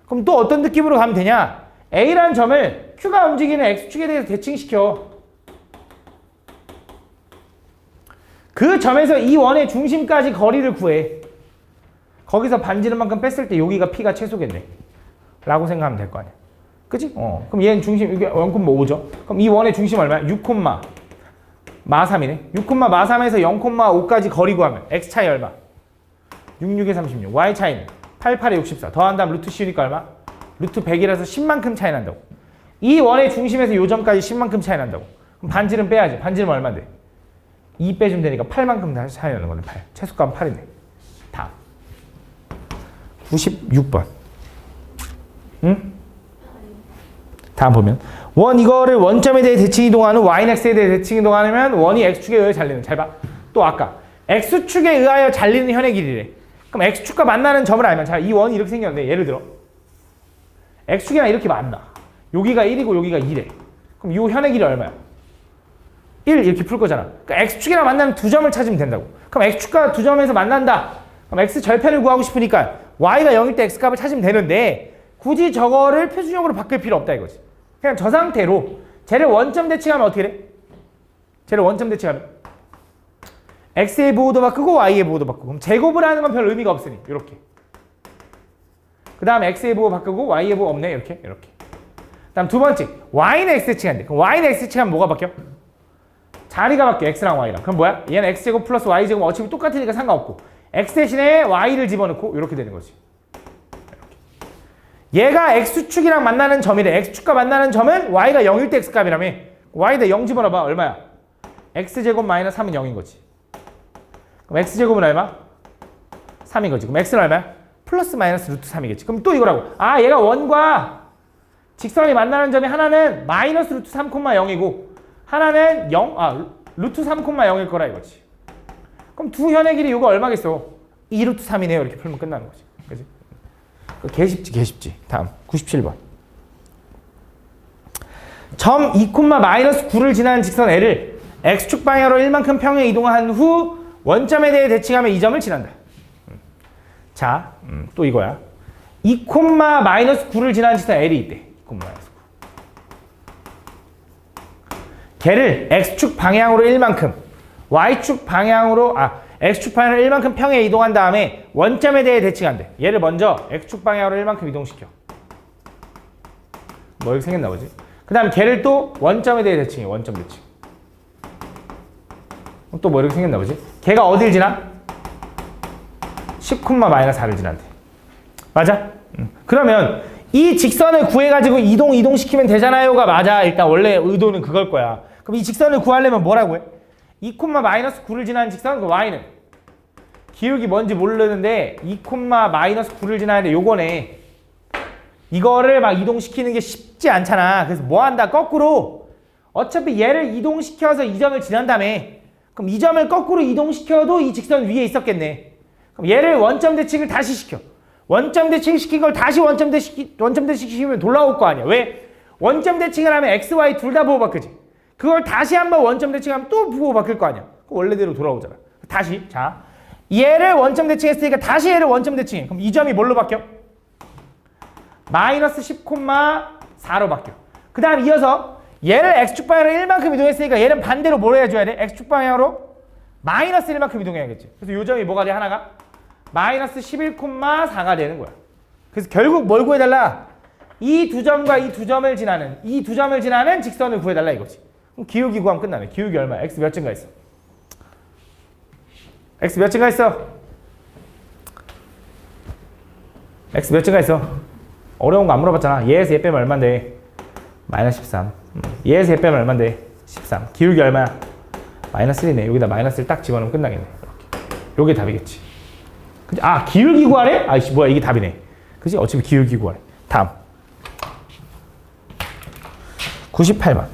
그럼 또 어떤 느낌으로 가면 되냐? A라는 점을 Q가 움직이는 X축에 대해서 대칭시켜. 그 점에서 이 원의 중심까지 거리를 구해. 거기서 반지름만큼 뺐을 때 여기가 P가 최소겠네 라고 생각하면 될 거 아니야. 그치? 그럼 얘는 중심 이게 0,5죠. 그럼 이 원의 중심 얼마야? 6,3이네. 6,3에서 0,5까지 거리 구하면 X 차이 얼마? 66에 36. Y 차이는 88에 64. 더한 다음 루트 씌우니까 얼마? 루트 100이라서 10만큼 차이 난다고. 이 원의 중심에서 요 점까지 10만큼 차이 난다고. 그럼 반지름 빼야지. 반지름 얼마인데? 2 빼주면 되니까 8만큼 다시 차이 나는 거네. 8. 최소값은 8이네. 다음 96번. 응? 다음 보면 원 이거를 원점에 대해 대칭 이동하는 y는 x에 대해 대칭 이동하면 원이 x축에 의해 잘리는. 잘 봐. 또 아까 x축에 의하여 잘리는 현의 길이래. 그럼 x축과 만나는 점을 알면 자, 이 원이 이렇게 생겼는데 예를 들어 x축이랑 이렇게 만나. 여기가 1이고 여기가 2래. 그럼 이 현의 길이 얼마야? 1 이렇게 풀 거잖아. 그러니까 x축이랑 만나는 두 점을 찾으면 된다고. 그럼 x축과 두 점에서 만난다. 그럼 x 절편을 구하고 싶으니까 y가 0일 때 x값을 찾으면 되는데 굳이 저거를 표준형으로 바꿀 필요 없다 이거지. 그냥 저 상태로 쟤를 원점 대칭하면 어떻게 돼? 쟤를 원점 대칭하면 x의 부호도 바꾸고 y의 부호도 바꾸고. 그럼 제곱을 하는 건 별 의미가 없으니 이렇게. 그 다음 x의 부호 바꾸고 y의 부호 없네. 이렇게. 그 다음 두 번째 y는 x제곱인데 그럼 y는 x제곱하면 뭐가 바뀌어? 자리가 바뀌어. x랑 y랑. 그럼 뭐야? 얘는 x제곱 플러스 y제곱 어차피 똑같으니까 상관없고 x 대신에 y를 집어넣고 이렇게 되는 거지. 얘가 x축이랑 만나는 점이래. x축과 만나는 점은 y가 0일 때 x값이라며. y에다 0 집어넣어봐. 얼마야? x제곱 마이너스 3은 0인 거지. 그럼 x제곱은 얼마? 3인 거지. 그럼 x는 얼마야? 플러스 마이너스 루트 3이겠지. 그럼 또 이거라고. 아, 얘가 원과 직선이 만나는 점이 하나는 마이너스 루트 3,0이고 하나는 루트 3,0일 거라 이거지. 그럼 두 현의 길이 이거 얼마겠어? 2 루트 3이네요. 이렇게 풀면 끝나는 거지. 그지? 개쉽지. 다음 97번. 점 2, 마이너스 9를 지나는 직선 L을 x축 방향으로 1만큼 평에 이동한 후 원점에 대해 대칭하며 이 점을 지난다. 자, 또 이거야. 2, 마이너스 9를 지나는 직선 L이 있대. 2, 마이너스 9. 걔를 x축 방향으로 1만큼, y축 방향으로 x축 방향으로 1만큼 평에 이동한 다음에 원점에 대해 대칭한대. 얘를 먼저 x축 방향으로 1만큼 이동시켜. 뭐 이렇게 생겼나 보지? 그 다음 걔를 또 원점에 대해 대칭해. 원점 대칭. 또 뭐 이렇게 생겼나 보지? 걔가 어딜 지나? 10, 마이너스 4를 지난대. 맞아? 그러면 이 직선을 구해가지고 이동시키면 되잖아요가 맞아. 일단 원래 의도는 그걸 거야. 그럼 이 직선을 구하려면 뭐라고 해? 2, 마이너스 9를 지나는 직선, 그 y는 기울기 뭔지 모르는데 2, 마이너스 9를 지나는데 요거네. 이거를 막 이동시키는 게 쉽지 않잖아. 그래서 뭐 한다? 거꾸로 어차피 얘를 이동시켜서 이 점을 지난다며. 그럼 이 점을 거꾸로 이동시켜도 이 직선 위에 있었겠네. 그럼 얘를 원점 대칭을 다시 시켜. 원점 대칭 시킨 걸 다시 원점 대칭 시키면 돌아올 거 아니야. 왜? 원점 대칭을 하면 x, y 둘 다 부호 바뀌지. 그걸 다시 한번 원점 대칭하면 또 부호 바뀔 거 아니야. 원래대로 돌아오잖아. 다시 자 얘를 원점 대칭했으니까 다시 얘를 원점 대칭해. 그럼 이 점이 뭘로 바뀌어? 마이너스 10,4로 바뀌어. 그 다음 이어서 얘를 x축 방향으로 1만큼 이동했으니까 얘는 반대로 뭘 해줘야 돼? x축 방향으로 마이너스 1만큼 이동해야겠지. 그래서 요 점이 뭐가 돼? 하나가 마이너스 11,4가 되는 거야. 그래서 결국 뭘 구해달라? 이 두 점과 이 두 점을 지나는 직선을 구해달라 이거지. 그럼 기울기 구하면 끝나네. 기울기 얼마야? x 몇 증가했어? x 몇 증가했어? x 몇 증가했어? 어려운 거 안 물어봤잖아. 얘에서 얘 빼면 얼만데? 마이너스 13. 얘에서 얘 빼면 얼만데? 13. 기울기 얼마야? 마이너스 1이네. 여기다 마이너스를 딱 집어넣으면 끝나겠네. 이렇게. 요게 답이겠지. 그치? 아, 기울기 구하래? 아이씨, 뭐야, 이게 답이네. 그치? 어차피 기울기 구하래. 다음. 98번.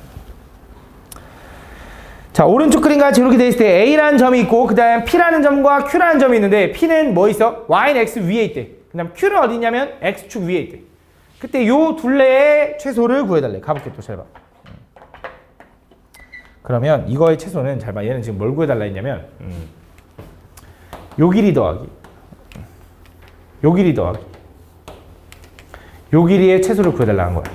자, 오른쪽 그림과 같이 이렇게 돼 있을 때 A라는 점이 있고, 그 다음 P라는 점과 Q라는 점이 있는데, P는 뭐 있어? Y는 X 위에 있대. 그 다음 Q는 어디 있냐면 X축 위에 있대. 그때 요 둘레의 최소를 구해달래. 가볼게, 또 잘 봐. 그러면 이거의 최소는 잘 봐. 얘는 지금 뭘 구해달라 했냐면, 요 길이 더하기. 요 길이 더하기. 요 길이의 최소를 구해달라는 거야.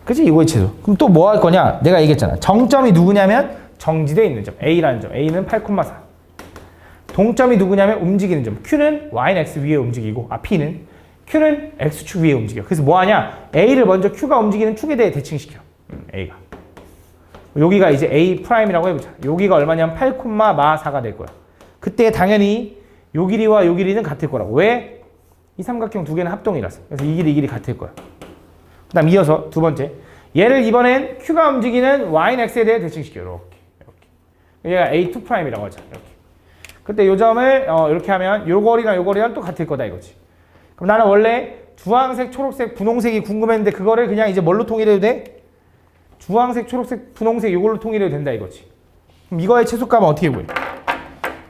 그치? 이거의 최소. 그럼 또 뭐 할 거냐? 내가 얘기했잖아. 정점이 누구냐면 정지대에 있는 점. A라는 점. A는 8,4. 동점이 누구냐면 움직이는 점. Q는 Y는 X 위에 움직이고, P는 Q는 X축 위에 움직여. 그래서 뭐 하냐? A를 먼저 Q가 움직이는 축에 대해 대칭시켜. A가. 여기가 이제 A'이라고 해보자. 여기가 얼마냐면 8,4가 될 거야. 그때 당연히 요 길이와 요 길이는 같을 거라고. 왜? 이 삼각형 두 개는 합동이라서. 그래서 이 길이 같을 거야. 그 다음 이어서 두 번째. 얘를 이번엔 Q가 움직이는 Y는 X에 대해 대칭시켜. 이렇게. 얘가 A2'이라고 하자. 이렇게. 그때 요 점을 이렇게 하면 요 거리랑 또 같을 거다 이거지. 그럼 나는 원래 주황색, 초록색, 분홍색이 궁금했는데 그거를 그냥 이제 뭘로 통일해도 돼? 주황색, 초록색, 분홍색 이걸로 통일해도 된다 이거지. 그럼 이거의 최소값은 어떻게 구해?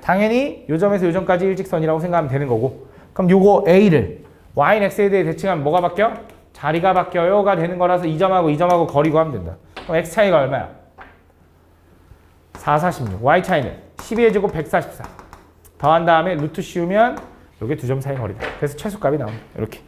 당연히 요 점에서 요 점까지 일직선이라고 생각하면 되는 거고. 그럼 요거 A를 Y는 X에 대해 대칭하면 뭐가 바뀌어? 자리가 바뀌어요가 되는 거라서 이 점하고 거리 구하면 된다. 그럼 X 차이가 얼마야? 4, 46. Y 차이는 12의 제곱 144. 더한 다음에 루트 씌우면 요게 두 점 사이 거리다. 그래서 최소값이 나옵니다. 이렇게.